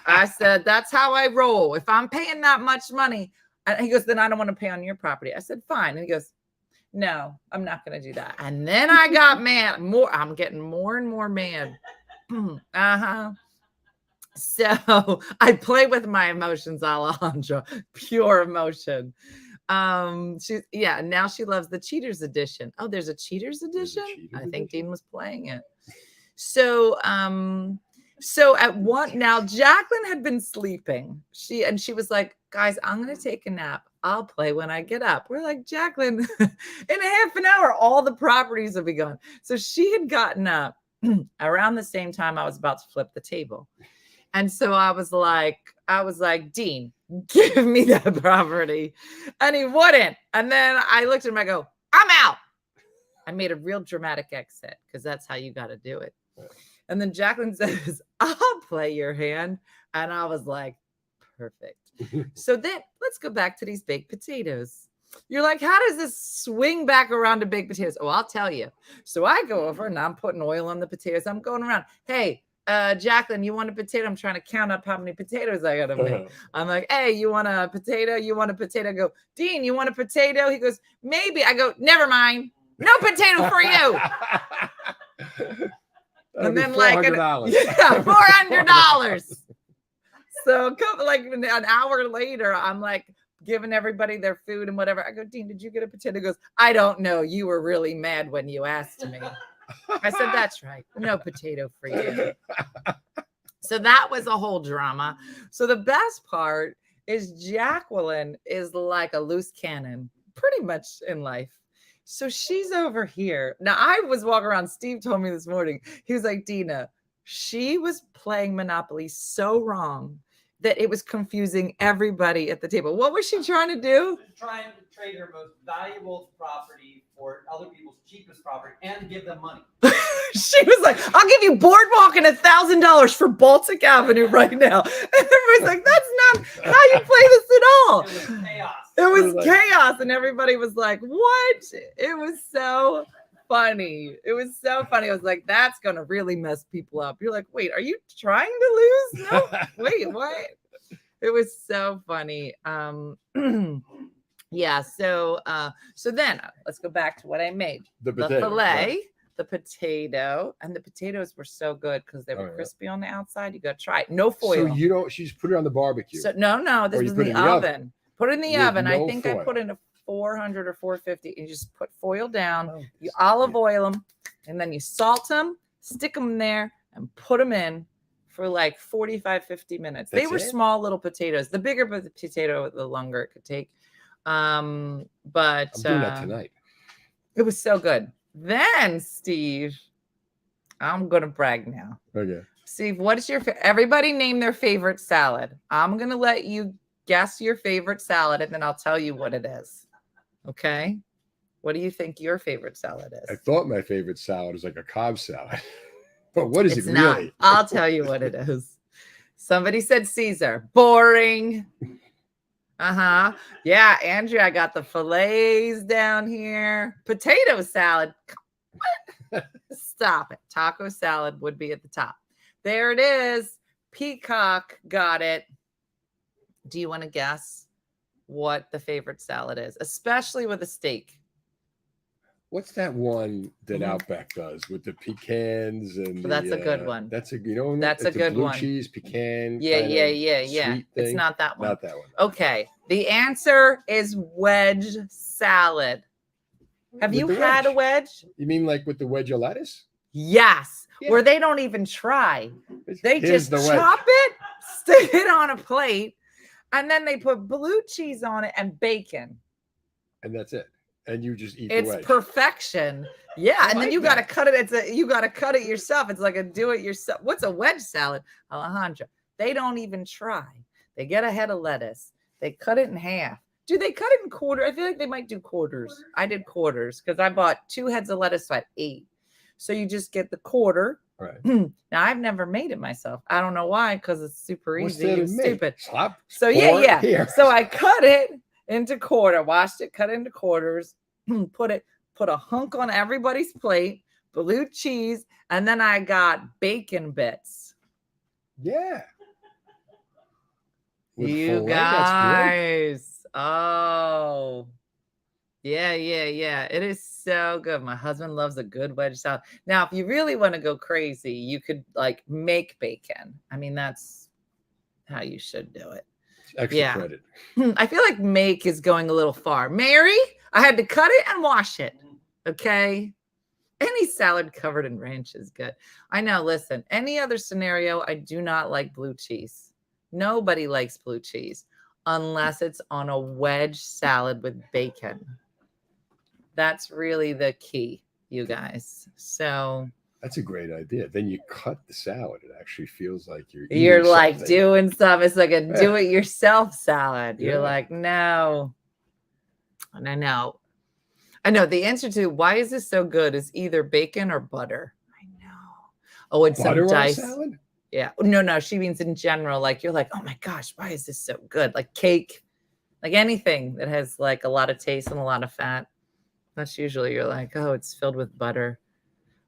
Speaker 1: I said, that's how I roll. If I'm paying that much money, and he goes, then I don't want to pay on your property. I said, fine. And he goes, no, I'm not going to do that. And then I got mad. I'm getting more and more mad. Uh-huh. So I play with my emotions, Alejandro, pure emotion. Now she loves the Cheaters edition. Oh, there's a Cheaters edition? I think Dean was playing it. So at one, now Jacqueline had been sleeping. She was like, guys, I'm going to take a nap. I'll play when I get up. We're like, Jacqueline, in a half an hour, all the properties will be gone. So she had gotten up around the same time I was about to flip the table. And so I was like, Dean, give me that property. And he wouldn't. And then I looked at him, I go, I'm out. I made a real dramatic exit because that's how you got to do it. And then Jacqueline says, I'll play your hand. And I was like, perfect. So then let's go back to these baked potatoes. You're like, how does this swing back around to baked potatoes? Oh, I'll tell you. So I go over and I'm putting oil on the potatoes. I'm going around. Hey, Jacqueline, you want a potato? I'm trying to count up how many potatoes I gotta make. I'm like, hey, you want a potato? You want a potato? I go, Dean, you want a potato? He goes, maybe. I go, never mind. No potato for you. And then
Speaker 6: $400.
Speaker 1: $400. So like an hour later, I'm like giving everybody their food and whatever. I go, Dean, did you get a potato? He goes, I don't know. You were really mad when you asked me. I said, that's right. No potato for you. So that was a whole drama. So the best part is Jacqueline is like a loose cannon pretty much in life. So she's over here. Now I was walking around. Steve told me this morning, he was like, Dina, she was playing Monopoly so wrong that it was confusing everybody at the table. What was she trying to do?
Speaker 8: Trying to trade her most valuable property for other people's cheapest property and give them money.
Speaker 1: She was like, I'll give you Boardwalk and $1,000 for Baltic Avenue right now. And everybody's like, that's not how you play this at all.
Speaker 8: It was chaos.
Speaker 1: It was chaos. And everybody was like, what? It was so funny. It was so funny. I was like, that's going to really mess people up. You're like, wait, are you trying to lose? No, wait, what? It was so funny. Yeah. So then let's go back to what I made. The
Speaker 6: potato,
Speaker 1: filet,
Speaker 6: right.
Speaker 1: The potato, and the potatoes were so good because they were crispy on the outside. You got to try it. No foil.
Speaker 6: So she just put it on the barbecue.
Speaker 1: So no, this was in the oven. Put it in the oven. I think
Speaker 6: foil.
Speaker 1: I put in a 400 or 450. You just put foil down. You olive oil them, and then you salt them, stick them there, and put them in for like 45, 50 minutes. They
Speaker 6: That's
Speaker 1: were
Speaker 6: it?
Speaker 1: small little potatoes. The bigger the potato, the longer it could take. But
Speaker 6: I'm doing that tonight.
Speaker 1: it was so good. Then, Steve, I'm going to brag now.
Speaker 6: Okay.
Speaker 1: Steve, what is your everybody name their favorite salad? I'm going to let you guess your favorite salad, and then I'll tell you what it is. Okay? What do you think your favorite salad is?
Speaker 6: I thought my favorite salad is like a Cobb salad. But what is
Speaker 1: It's
Speaker 6: it
Speaker 1: not.
Speaker 6: really?
Speaker 1: I'll tell you what it is. Somebody said Caesar. Boring. Uh-huh. Yeah, Andrea, I got the fillets down here. Potato salad. Stop it. Taco salad would be at the top. There it is. Peacock got it. Do you want to guess what the favorite salad is, especially with a steak?
Speaker 6: What's that one that Outback does with the pecans and
Speaker 1: That's a good one.
Speaker 6: That's a
Speaker 1: That's a
Speaker 6: it's
Speaker 1: good
Speaker 6: blue
Speaker 1: one.
Speaker 6: cheese pecan.
Speaker 1: Yeah.
Speaker 6: Sweet
Speaker 1: It's
Speaker 6: thing.
Speaker 1: not that one.
Speaker 6: Not that one.
Speaker 1: Okay. The answer is wedge salad. Have
Speaker 6: With
Speaker 1: you
Speaker 6: the
Speaker 1: had a
Speaker 6: wedge.
Speaker 1: wedge?
Speaker 6: You mean like with the wedge of lettuce?
Speaker 1: Yes.
Speaker 6: Yeah.
Speaker 1: Where they don't even try. They
Speaker 6: Here's
Speaker 1: just
Speaker 6: the wedge.
Speaker 1: chop it, stick it on a plate, and then they put blue cheese on it and bacon.
Speaker 6: And that's it. And you just eat
Speaker 1: It's
Speaker 6: the wedge.
Speaker 1: perfection. Yeah.
Speaker 6: I
Speaker 1: And then
Speaker 6: like
Speaker 1: you got to
Speaker 6: that.
Speaker 1: cut it. You got to cut it yourself. It's like a do it yourself. What's a wedge salad, Alejandra? They don't even try. They get a head of lettuce. They cut it in half. Do they cut it in quarter? I feel like they might do quarters. I did quarters because I bought 2 heads of lettuce, so I had 8. So you just get the quarter.
Speaker 6: Right.
Speaker 1: Now I've never made it myself. I don't know why, because it's super
Speaker 6: What's
Speaker 1: easy
Speaker 6: there to
Speaker 1: and
Speaker 6: make?
Speaker 1: stupid.
Speaker 6: Slop?
Speaker 1: So
Speaker 6: Pour
Speaker 1: yeah.
Speaker 6: here.
Speaker 1: So I cut it into quarter, washed it, cut it into quarters, put a hunk on everybody's plate, blue cheese, and then I got bacon bits.
Speaker 6: Yeah. With
Speaker 1: You
Speaker 6: filet, that's great.
Speaker 1: guys. Oh. Yeah. It is so good. My husband loves a good wedge salad. Now, if you really want to go crazy, you could like make bacon. I mean, that's how you should do it.
Speaker 6: Extra credit.
Speaker 1: I feel like make is going a little far. Mary, I had to cut it and wash it. Okay. Any salad covered in ranch is good. I know. Listen, any other scenario, I do not like blue cheese. Nobody likes blue cheese unless it's on a wedge salad with bacon. That's really the key, you guys. So
Speaker 6: That's a great idea. Then you cut the salad. It actually feels like you're
Speaker 1: like
Speaker 6: something.
Speaker 1: doing stuff. It's like a do-it-yourself salad. You're
Speaker 6: Yeah.
Speaker 1: like, no. And I know. The answer to why is this so good is either bacon or butter. I know. Oh, and
Speaker 6: Butter
Speaker 1: some
Speaker 6: on a
Speaker 1: dice.
Speaker 6: salad?
Speaker 1: Yeah. No. She means in general. Like you're like, oh my gosh, why is this so good? Like cake, like anything that has like a lot of taste and a lot of fat. That's usually you're like, oh, it's filled with butter.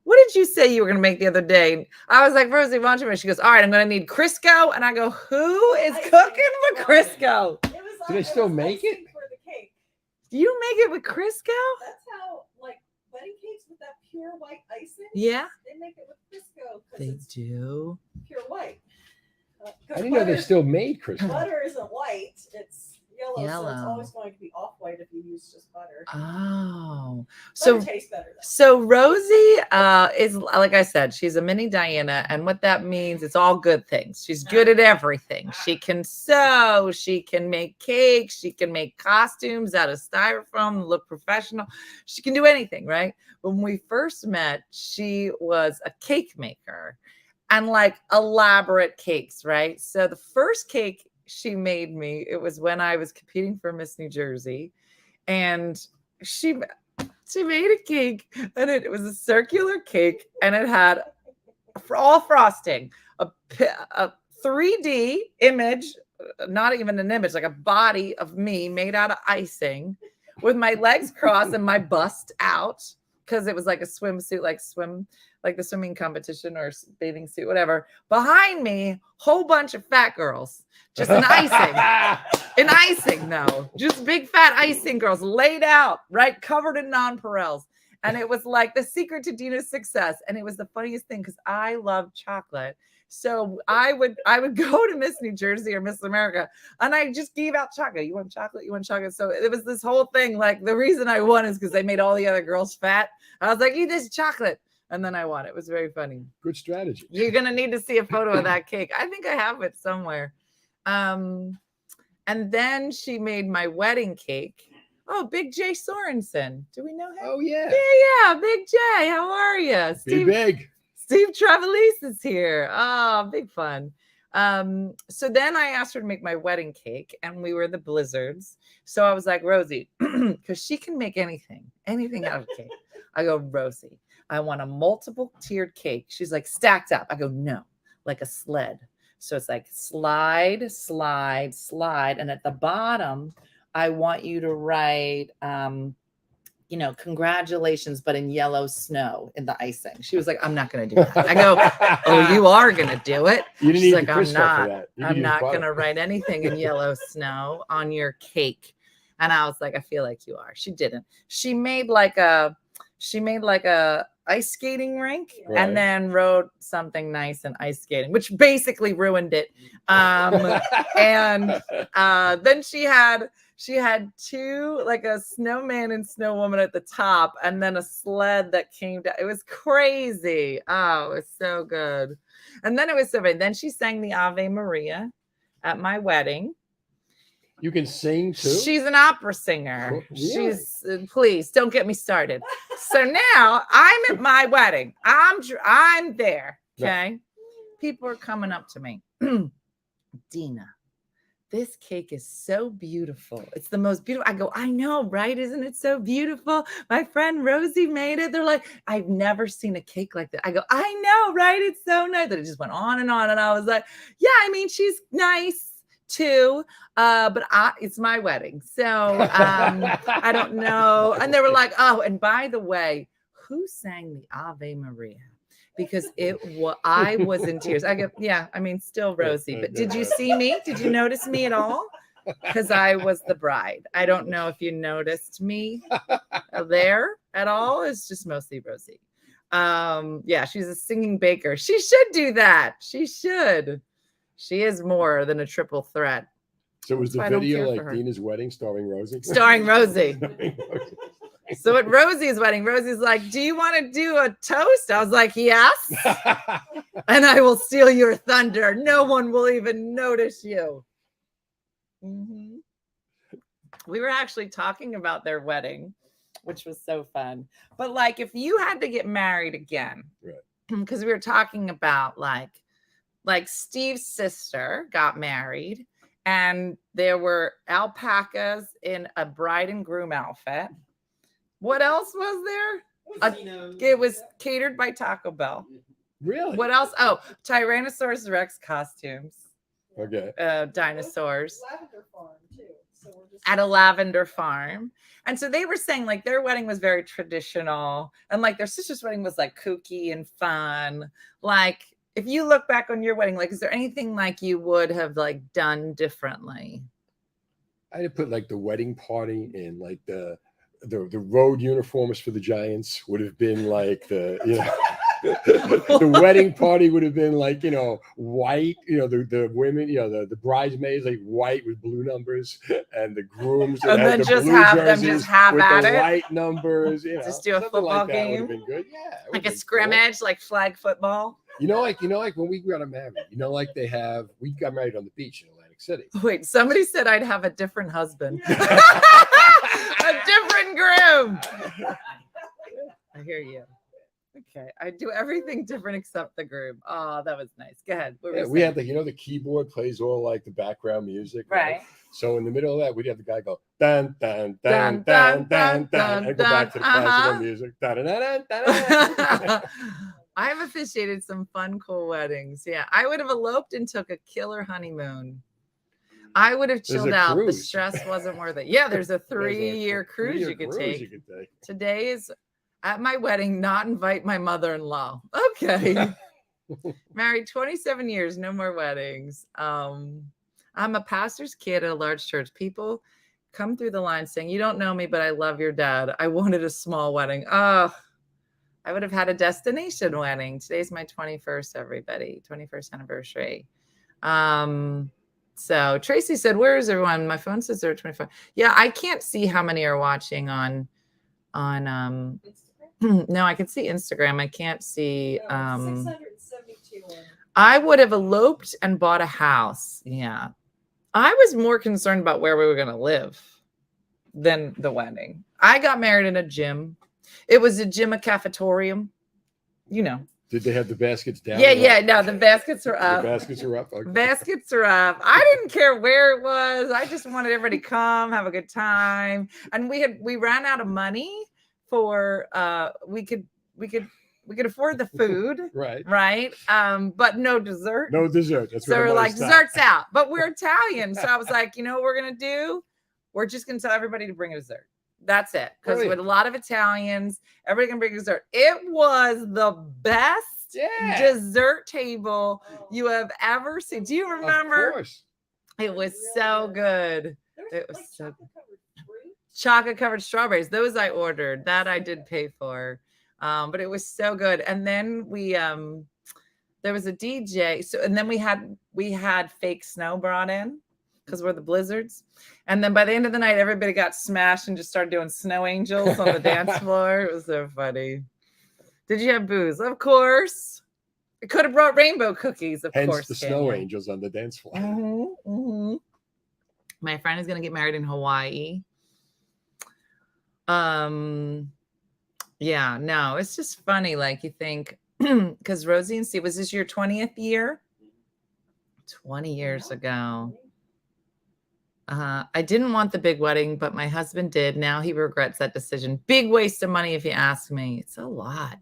Speaker 1: What did you say you were going to make the other day? I was like, Rosie, why don't you make? She goes, all right, I'm going to need Crisco. And I go, who is cooking with Crisco?
Speaker 6: Do they still make it?
Speaker 7: For the cake.
Speaker 1: Do you make it with Crisco?
Speaker 7: That's how, like, wedding cakes with that pure white icing.
Speaker 1: Yeah.
Speaker 7: They make it with Crisco because
Speaker 1: They
Speaker 7: it's
Speaker 1: do.
Speaker 7: pure white.
Speaker 6: I didn't know they still made Crisco.
Speaker 7: Butter isn't white; it's yellow, so it's
Speaker 1: Yellow.
Speaker 7: always going to be off white if you use just butter.
Speaker 1: Oh.
Speaker 7: Butter tastes better. Though.
Speaker 1: So Rosie is, like I said, she's a mini Diana. And what that means, it's all good things. She's good at everything. She can sew. She can make cakes. She can make costumes out of styrofoam, look professional. She can do anything, right? When we first met, she was a cake maker and like elaborate cakes, right? So the first cake she made me, it was when I was competing for Miss New Jersey. And she made a cake, and it was a circular cake, and it had all frosting, a 3D image, not even an image, like a body of me made out of icing with my legs crossed and my bust out because it was like a swimsuit, like the swimming competition or bathing suit, whatever. Behind me, whole bunch of fat girls, just an icing, no, just big fat icing girls laid out, right, covered in nonpareils. And it was like the secret to Dina's success. And it was the funniest thing because I love chocolate. So I would go to Miss New Jersey or Miss America, and I just gave out chocolate. You want chocolate? You want chocolate? So it was this whole thing. Like the reason I won is because they made all the other girls fat. I was like, eat this chocolate. And then I won. It was very funny.
Speaker 6: Good strategy.
Speaker 1: You're going to need to see a photo of that cake. I think I have it somewhere. And then she made my wedding cake. Oh, Big J Sorensen. Do we know him?
Speaker 6: Oh, yeah.
Speaker 1: Yeah, Big J. How are you?
Speaker 6: Be big.
Speaker 1: Steve Trevelise is here. Oh, big fun. So then I asked her to make my wedding cake, and we were the Blizzards. So I was like, Rosie, because she can make anything out of cake. I go, Rosie, I want a multiple tiered cake. She's like, stacked up. I go, no, like a sled. So it's like slide, slide, slide. And at the bottom, I want you to write, congratulations, but in yellow snow in the icing. She was like, I'm not going to do that. I go, oh, you are going to do it.
Speaker 6: You didn't
Speaker 1: She's
Speaker 6: need
Speaker 1: like,
Speaker 6: the
Speaker 1: I'm
Speaker 6: crystal
Speaker 1: not.
Speaker 6: for that.
Speaker 1: I'm not going to write anything in yellow snow on your cake. And I was like, I feel like you are. She didn't. She made like a ice skating rink,
Speaker 6: Right.
Speaker 1: and then wrote something nice in ice skating, which basically ruined it. And then she had two, like a snowman and snow woman at the top, and then a sled that came down. It was crazy. Oh, it was so good. And then it was so funny. Then she sang the Ave Maria at my wedding.
Speaker 6: You can sing too?
Speaker 1: She's an opera singer.
Speaker 6: Cool. Really?
Speaker 1: She's please don't get me started. So now I'm at my wedding. I'm there. Okay. People are coming up to me. Dina, this cake is so beautiful. It's the most beautiful. I go, I know, right? Isn't it so beautiful? My friend Rosie made it. They're like, I've never seen a cake like that. I go, I know, right? It's so nice. That it just went on. And I was like, yeah, I mean, she's nice too. But it's my wedding. So I don't know. And they were like, oh, and by the way, who sang the Ave Maria? Because I was in tears. I go, yeah, I mean, still Rosie. But did you see me? Did you notice me at all? Because I was the bride. I don't know if you noticed me there at all. It's just mostly Rosie. Yeah, she's a singing baker. She should do that. She should. She is more than a triple threat.
Speaker 6: So was the video like Dina's wedding starring Rosie?
Speaker 1: Starring Rosie. So at Rosie's wedding, Rosie's like, do you want to do a toast? I was like, yes. And I will steal your thunder. No one will even notice you. Mm-hmm. We were actually talking about their wedding, which was so fun. But like, if you had to get married again, because we were talking about like Steve's sister got married, and there were alpacas in a bride and groom outfit. What else was there? It was catered by Taco Bell.
Speaker 6: Really?
Speaker 1: What else? Oh, Tyrannosaurus Rex costumes.
Speaker 6: Okay.
Speaker 1: Dinosaurs.
Speaker 7: Lavender farm too. So we're just
Speaker 1: At a lavender farm. And so they were saying like their wedding was very traditional, and like their sister's wedding was like kooky and fun. Like, if you look back on your wedding, like, is there anything like you would have like done differently?
Speaker 6: I'd have put like the wedding party in like the road uniforms for the Giants would have been like the wedding party would have been like, white, the women, the bridesmaids, like white with blue numbers, and the grooms
Speaker 1: and then
Speaker 6: the
Speaker 1: just
Speaker 6: blue
Speaker 1: have them
Speaker 6: jerseys
Speaker 1: just have
Speaker 6: with
Speaker 1: at
Speaker 6: the
Speaker 1: it.
Speaker 6: white numbers,
Speaker 1: Just do a football
Speaker 6: like that
Speaker 1: game.
Speaker 6: would have been good. Yeah.
Speaker 1: Like a scrimmage, like flag football.
Speaker 6: Like when we got married, like we got married on the beach in Atlantic City.
Speaker 1: Wait, somebody said I'd have a different husband. A different groom. I hear you. Okay, I do everything different except the groom. Oh, that was nice. Go ahead.
Speaker 6: We had the keyboard plays all like the background music.
Speaker 1: Right.
Speaker 6: So in the middle of that, we'd have the guy go dun dun dun dun dun dun, and go back to the classical music. Dun, dun, dun, dun, dun.
Speaker 1: I've officiated some fun, cool weddings. Yeah, I would have eloped and took a killer honeymoon. I would have chilled out. The stress wasn't worth it. Yeah, there's a 3-year cruise you could take. Today is at my wedding, not invite my mother-in-law. Okay. Married 27 years, no more weddings. I'm a pastor's kid at a large church. People come through the line saying, you don't know me, but I love your dad. I wanted a small wedding. Oh, I would have had a destination wedding. Today's my 21st, everybody. 21st anniversary. So Tracy said, where is everyone? My phone says there are 25. Yeah, I can't see how many are watching on No, I can see Instagram. I can't see.
Speaker 7: 672.
Speaker 1: I would have eloped and bought a house. Yeah. I was more concerned about where we were going to live than the wedding. I got married in a gym. It was a gym, a cafetorium. You know.
Speaker 6: Did they have the baskets down?
Speaker 1: Yeah, yeah. No, the baskets are up.
Speaker 6: The baskets are up. Okay.
Speaker 1: Baskets are up. I didn't care where it was. I just wanted everybody to come, have a good time. And we ran out of money for we could afford the food.
Speaker 6: Right.
Speaker 1: Right. But no dessert.
Speaker 6: No dessert. That's
Speaker 1: So
Speaker 6: what I
Speaker 1: we're
Speaker 6: wanna
Speaker 1: like,
Speaker 6: stop.
Speaker 1: dessert's out. But we're Italian. So I was like, you know what we're gonna do? We're just gonna tell everybody to bring a dessert. That's it. Because with a lot of Italians, everybody can bring dessert. It was the best dessert table you have ever seen. Do you remember?
Speaker 6: Of course.
Speaker 1: It was so good. It was
Speaker 7: Like
Speaker 1: so
Speaker 7: chocolate-covered fruit.
Speaker 1: chocolate covered strawberries. Those I ordered. That I did pay for. But it was so good. And then we there was a DJ. So and then we had fake snow brought in because we're the blizzards. And then by the end of the night, everybody got smashed and just started doing snow angels on the dance floor. It was so funny. Did you have booze? Of course. It could have brought rainbow cookies, of
Speaker 6: Hence
Speaker 1: course.
Speaker 6: the snow angels on the dance floor.
Speaker 1: My friend is going to get married in Hawaii. Yeah, no, it's just funny. Like you think, because Rosie and Steve, was this your 20th year? 20 years ago. I didn't want the big wedding, but my husband did. Now he regrets that decision. Big waste of money, if you ask me. It's a lot.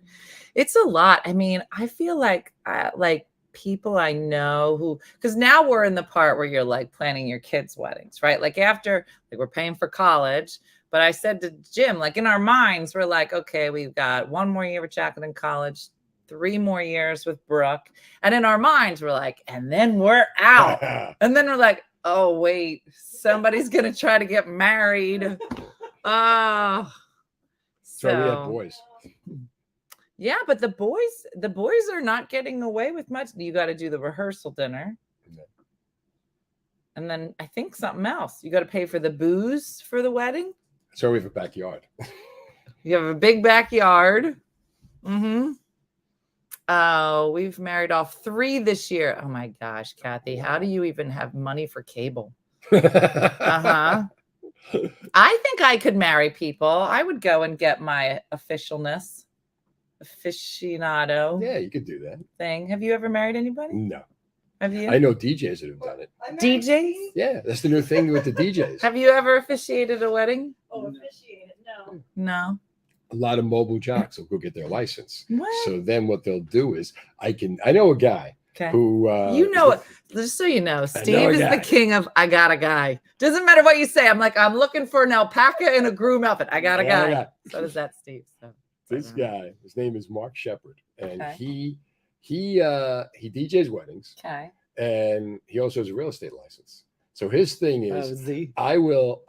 Speaker 1: It's a lot. I mean, I feel like people I know who, because now we're in the part where you're like planning your kids' weddings, right? Like after, like we're paying for college. But I said to Jim, like in our minds, we're like, okay, we've got 1 more year with Jacqueline in college, 3 more years with Brooke. And in our minds, we're like, and then we're out. And then we're like, oh, wait, somebody's going to try to get married. Oh.
Speaker 6: So we have boys.
Speaker 1: Yeah, but the boys are not getting away with much. You got to do the rehearsal dinner.
Speaker 6: Yeah.
Speaker 1: And then I think something else. You got to pay for the booze for the wedding.
Speaker 6: So we have a backyard.
Speaker 1: You have a big backyard. Oh, we've married off 3 this year. Oh my gosh, Kathy, how do you even have money for cable? I think I could marry people. I would go and get my aficionado.
Speaker 6: Yeah, you could do that.
Speaker 1: Thing. Have you ever married anybody?
Speaker 6: No.
Speaker 1: Have you?
Speaker 6: I know DJs that have done it.
Speaker 1: DJs?
Speaker 6: Yeah, that's the new thing with the DJs.
Speaker 1: Have you ever officiated a wedding?
Speaker 7: Oh, officiated. No.
Speaker 1: No.
Speaker 6: A lot of mobile jocks will go get their license.
Speaker 1: What?
Speaker 6: So then what they'll do is I know a guy who
Speaker 1: you know it. Just so you know, Steve is
Speaker 6: guy.
Speaker 1: the king of I got a guy. Doesn't matter what you say. I'm like, I'm looking for an alpaca in a groom outfit. I got a guy. So does that Steve. So
Speaker 6: this guy, his name is Mark Shepard, and he DJs weddings.
Speaker 1: Okay.
Speaker 6: And he also has a real estate license. So his thing is I will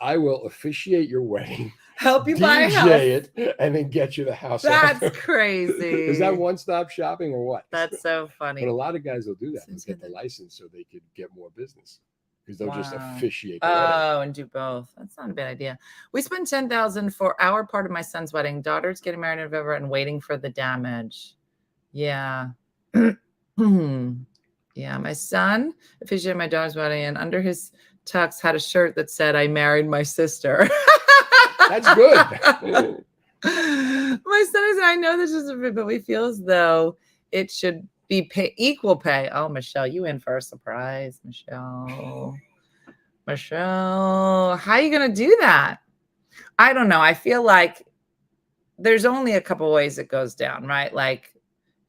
Speaker 6: officiate your wedding.
Speaker 1: Help you buy a house.
Speaker 6: DJ it and then get you the house.
Speaker 1: That's crazy.
Speaker 6: Is that one-stop shopping or what?
Speaker 1: That's so funny.
Speaker 6: But a lot of guys will do that. They'll get the license so they could get more business because they'll just officiate the wedding.
Speaker 1: And do both. That's not a bad idea. We spent $10,000 for our part of my son's wedding. Daughter's getting married in November and waiting for the damage. Yeah. Yeah, my son officiated my daughter's wedding, and under his tux had a shirt that said, "I married my sister."
Speaker 6: That's good.
Speaker 1: My son is, I know this is a bit, but we feel as though it should be equal pay. Oh, Michelle, you in for a surprise, Michelle. Michelle, how are you going to do that? I don't know. I feel like there's only a couple ways it goes down, right? Like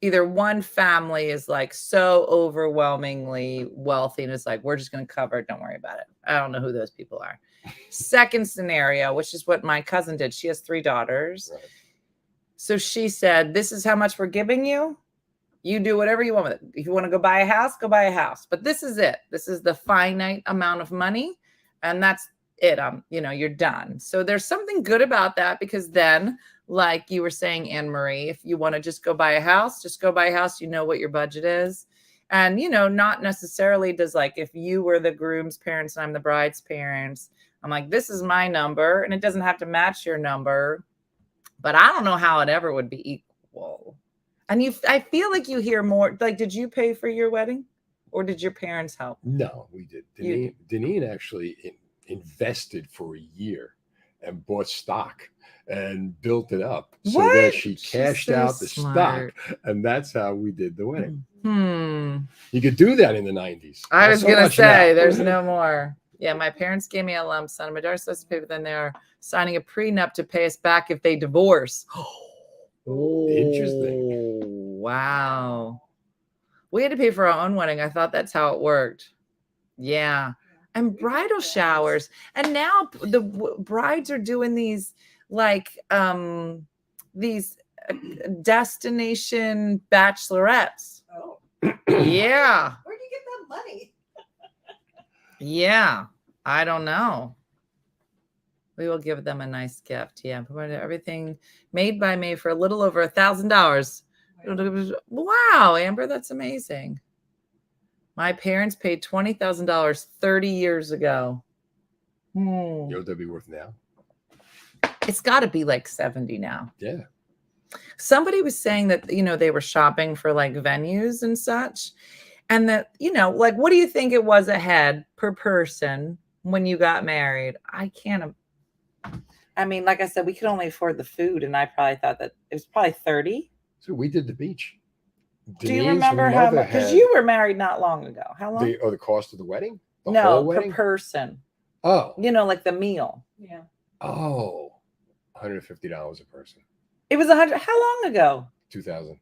Speaker 1: either one family is like so overwhelmingly wealthy and it's like, we're just going to cover it. Don't worry about it. I don't know who those people are. Second scenario, which is what my cousin did. She has 3 daughters. Right. So she said, this is how much we're giving you. You do whatever you want with it. If you want to go buy a house, go buy a house. But this is it. This is the finite amount of money. And that's it. You're done. So there's something good about that because then, like you were saying, Anne Marie, if you want to just go buy a house, just go buy a house. You know what your budget is. And, not necessarily does like if you were the groom's parents and I'm the bride's parents, I'm like, this is my number and it doesn't have to match your number. but I don't know how it ever would be equal. And I feel like you hear more. Like, did you pay for your wedding, or did your parents help?
Speaker 6: No, we did. Deneen actually invested for a year and bought stock and built it up so that she cashed out the stock, and that's how we did the wedding. You could do that in the 90s.
Speaker 1: I was gonna say there's no more. Yeah, my parents gave me a lump sum. My daughter's supposed to pay, but then they're signing a prenup to pay us back if they divorce.
Speaker 6: Interesting.
Speaker 1: Wow. We had to pay for our own wedding. I thought that's how it worked. Yeah. And bridal showers. And now the brides are doing these like these destination bachelorettes.
Speaker 7: Oh.
Speaker 1: Yeah.
Speaker 7: Where do you get that money?
Speaker 1: Yeah. I don't know. We will give them a nice gift. Yeah. Provided everything made by me for a little over $1,000. Wow, Amber, that's amazing. My parents paid $20,000 30 years ago.
Speaker 6: You know what that'd be worth now?
Speaker 1: It's got to be like 70 now.
Speaker 6: Yeah.
Speaker 1: Somebody was saying that, they were shopping for like venues and such. And that, like, what do you think it was a head per person when you got married? I mean, like I said, we could only afford the food. And I probably thought that it was probably 30.
Speaker 6: So we did the beach.
Speaker 1: Do you remember how much? Because you were married not long ago. How long?
Speaker 6: The cost of the wedding? The
Speaker 1: no,
Speaker 6: whole
Speaker 1: per
Speaker 6: wedding?
Speaker 1: person.
Speaker 6: Oh.
Speaker 1: Like the meal.
Speaker 7: Yeah.
Speaker 6: Oh. $150 a person.
Speaker 1: It was 100. How long ago?
Speaker 6: 2000.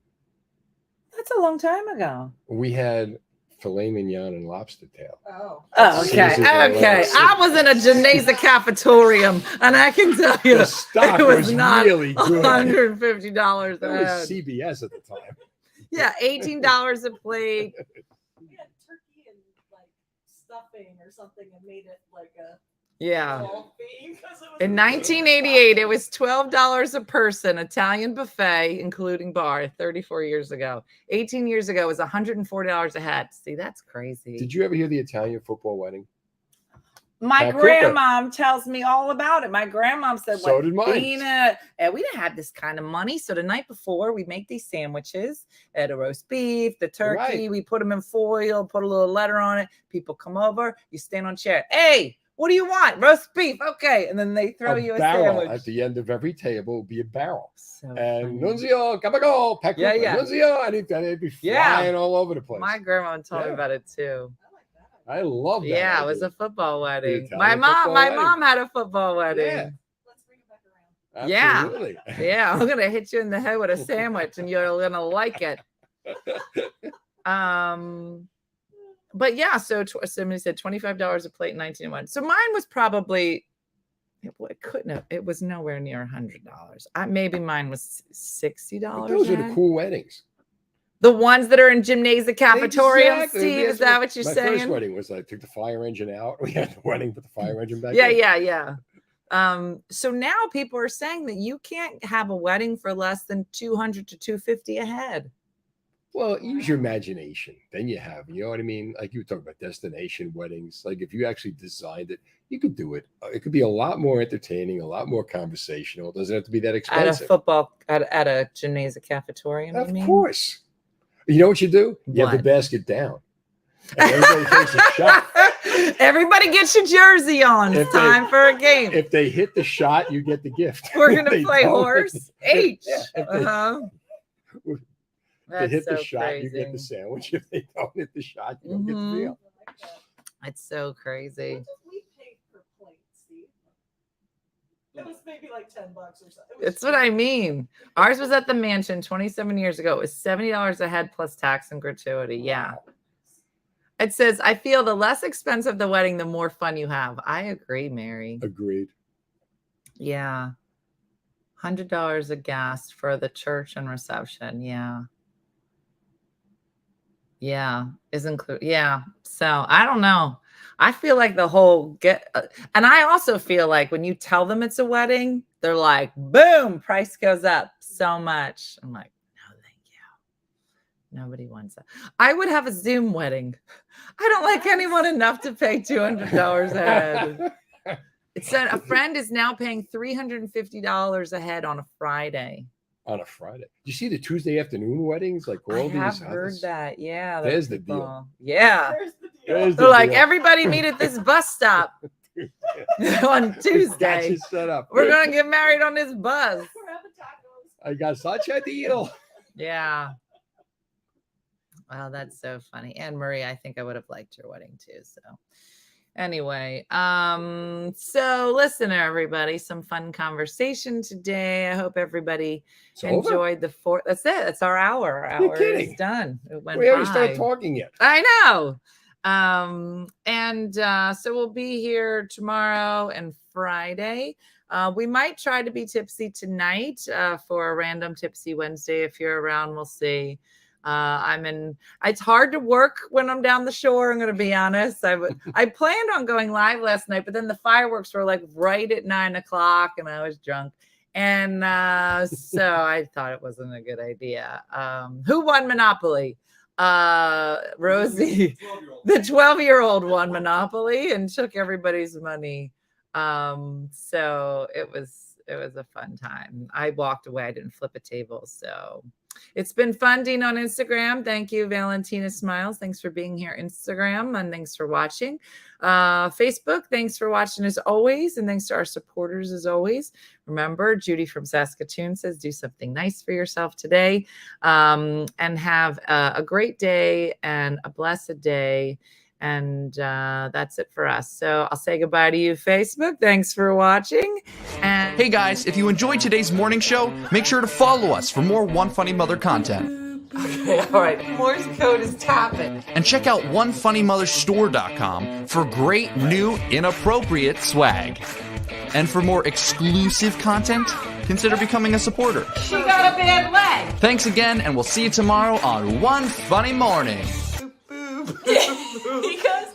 Speaker 1: That's a long time ago.
Speaker 6: We had filet mignon and lobster tail.
Speaker 7: Oh.
Speaker 1: Oh, okay. Okay. I was in a gymnasium cafetorium, and I can tell you
Speaker 6: The stock
Speaker 1: it was
Speaker 6: was
Speaker 1: not
Speaker 6: really good.
Speaker 1: $150
Speaker 6: That
Speaker 1: a
Speaker 6: was
Speaker 1: head.
Speaker 6: CBS at the time.
Speaker 1: Yeah, $18 a plate.
Speaker 7: We had turkey and like stuffing or something and made it like a
Speaker 1: Yeah.
Speaker 7: small fee because it was
Speaker 1: In 1988, it was $12 a person, Italian buffet, including bar, 34 years ago. 18 years ago, it was $140 a head. See, that's crazy.
Speaker 6: Did you ever hear the Italian football wedding?
Speaker 1: My grandmom tells me all about it. My grandmom said,
Speaker 6: So did mine.
Speaker 1: Dina, and we didn't have this kind of money. So the night before, we make these sandwiches, the roast beef, the turkey.
Speaker 6: Right.
Speaker 1: We put them in foil, put a little letter on it. People come over. You stand on chair. Hey, what do you want? Roast beef. Okay. And then they throw you a
Speaker 6: barrel
Speaker 1: sandwich.
Speaker 6: at the end of every table will be a barrel.
Speaker 1: So
Speaker 6: And
Speaker 1: funny.
Speaker 6: Nunzio, Cabago,
Speaker 1: Yeah, yeah.
Speaker 6: Nunzio, and they'd be flying all over the place.
Speaker 1: My grandma told me
Speaker 6: Yeah.
Speaker 1: about it too.
Speaker 7: I like that.
Speaker 6: I love that.
Speaker 1: Yeah, it was
Speaker 6: idea.
Speaker 1: a football wedding.
Speaker 6: Italian
Speaker 1: My
Speaker 6: football wedding.
Speaker 1: mom had a football wedding.
Speaker 6: Yeah.
Speaker 7: Let's bring it back around.
Speaker 1: Yeah.
Speaker 6: Absolutely.
Speaker 1: Yeah, I'm gonna hit you in the head with a sandwich, and you're gonna like it. But yeah, so somebody said $25 a plate in 1901. So mine was probably it couldn't have. It was nowhere near $100. Maybe mine was $60.
Speaker 6: But those are the cool weddings.
Speaker 1: The ones that are in gymnasium cafetorium.
Speaker 6: Exactly.
Speaker 1: Steve, is that what you're
Speaker 6: My
Speaker 1: saying?
Speaker 6: first wedding was I took the fire engine out. We had the wedding, put the fire engine back.
Speaker 1: Yeah,
Speaker 6: in.
Speaker 1: yeah. So now people are saying that you can't have a wedding for less than $200 to $250 a head.
Speaker 6: Well, use your imagination. Then you know what I mean? Like you were talking about destination weddings. Like if you actually designed it, you could do it. It could be a lot more entertaining, a lot more conversational. It doesn't have to be that
Speaker 1: At a
Speaker 6: expensive.
Speaker 1: football, at a gymnasium cafetorium.
Speaker 6: Of
Speaker 1: you mean?
Speaker 6: course. You know what you do? You have the
Speaker 1: What?
Speaker 6: basket down. And everybody takes a shot.
Speaker 1: Everybody get your jersey on. It's
Speaker 6: If they-
Speaker 1: time for a game.
Speaker 6: If they hit the shot, you get the gift.
Speaker 1: We're
Speaker 6: If
Speaker 1: gonna
Speaker 6: they
Speaker 1: play
Speaker 6: don't,
Speaker 1: horse. H.
Speaker 6: Yeah, if they-
Speaker 1: Uh-huh.
Speaker 6: If they
Speaker 1: That's
Speaker 6: hit
Speaker 1: so
Speaker 6: the shot,
Speaker 1: crazy.
Speaker 6: you get the sandwich. If they don't hit the shot, you don't get the
Speaker 1: Mhm.
Speaker 6: meal.
Speaker 7: I like that.
Speaker 1: It's so crazy.
Speaker 7: What did we pay per plate, Steve? It was maybe like $10 or something. It was
Speaker 1: That's what I mean. Ours was at the mansion 27 years ago. It was $70 a head plus tax and gratuity. Yeah. It says, I feel the less expensive the wedding, the more fun you have. I agree, Mary.
Speaker 6: Agreed.
Speaker 1: Yeah. $100 a guest for the church and reception. Yeah. Yeah. Is included. Yeah. So I don't know. I feel like the whole and I also feel like when you tell them it's a wedding, they're like, boom, price goes up so much. I'm like, no, thank you. Nobody wants that. I would have a Zoom wedding. I don't like anyone enough to pay $200 a head. It said a friend is now paying $350 a head on a Friday.
Speaker 6: On a Friday. You see the Tuesday afternoon weddings? Like all
Speaker 1: I
Speaker 6: these.
Speaker 1: have heard that. Yeah.
Speaker 6: There's the
Speaker 1: people-
Speaker 6: deal.
Speaker 1: Yeah.
Speaker 7: There's the deal.
Speaker 6: There's the
Speaker 1: They're like,
Speaker 6: deal.
Speaker 1: everybody meet at this bus stop on
Speaker 6: Got
Speaker 1: Tuesday.
Speaker 6: you set up.
Speaker 1: We're going to get married on this bus.
Speaker 7: We're having tacos.
Speaker 6: I got such a deal.
Speaker 1: Yeah. Wow, that's so funny. Anne Marie, I think I would have liked your wedding too. So anyway, so listen, everybody, some fun conversation today. I hope everybody
Speaker 6: It's over?
Speaker 1: enjoyed the fourth. That's it. That's our hour. Our
Speaker 6: You're
Speaker 1: hour
Speaker 6: kidding.
Speaker 1: is done. It went
Speaker 6: We haven't
Speaker 1: by.
Speaker 6: started talking yet.
Speaker 1: I know. So we'll be here tomorrow and Friday. We might try to be tipsy tonight for a random tipsy Wednesday. If you're around, we'll see. It's hard to work when I'm down the shore. I'm going to be honest. I planned on going live last night, but then the fireworks were like right at 9:00 and I was drunk. And so I thought it wasn't a good idea. Who won Monopoly? Rosie, the 12-year-old won Monopoly and took everybody's money. So it was a fun time. I walked away. I didn't flip a table. So it's been fun. Dean on Instagram. Thank you, Valentina Smiles. Thanks for being here, Instagram, and thanks for watching. Facebook, thanks for watching as always, and thanks to our supporters as always. Remember, Judy from Saskatoon says, do something nice for yourself today, and have a great day and a blessed day. And that's it for us. So I'll say goodbye to you, Facebook. Thanks for watching. And
Speaker 9: Hey guys, if you enjoyed today's morning show, make sure to follow us for more One Funny Mother content.
Speaker 1: okay, all right. Morse code is tapping.
Speaker 9: And check out OneFunnyMotherStore.com for great new inappropriate swag. And for more exclusive content, consider becoming a supporter.
Speaker 1: She got a bad leg.
Speaker 9: Thanks again, and we'll see you tomorrow on One Funny Morning.
Speaker 1: He goes,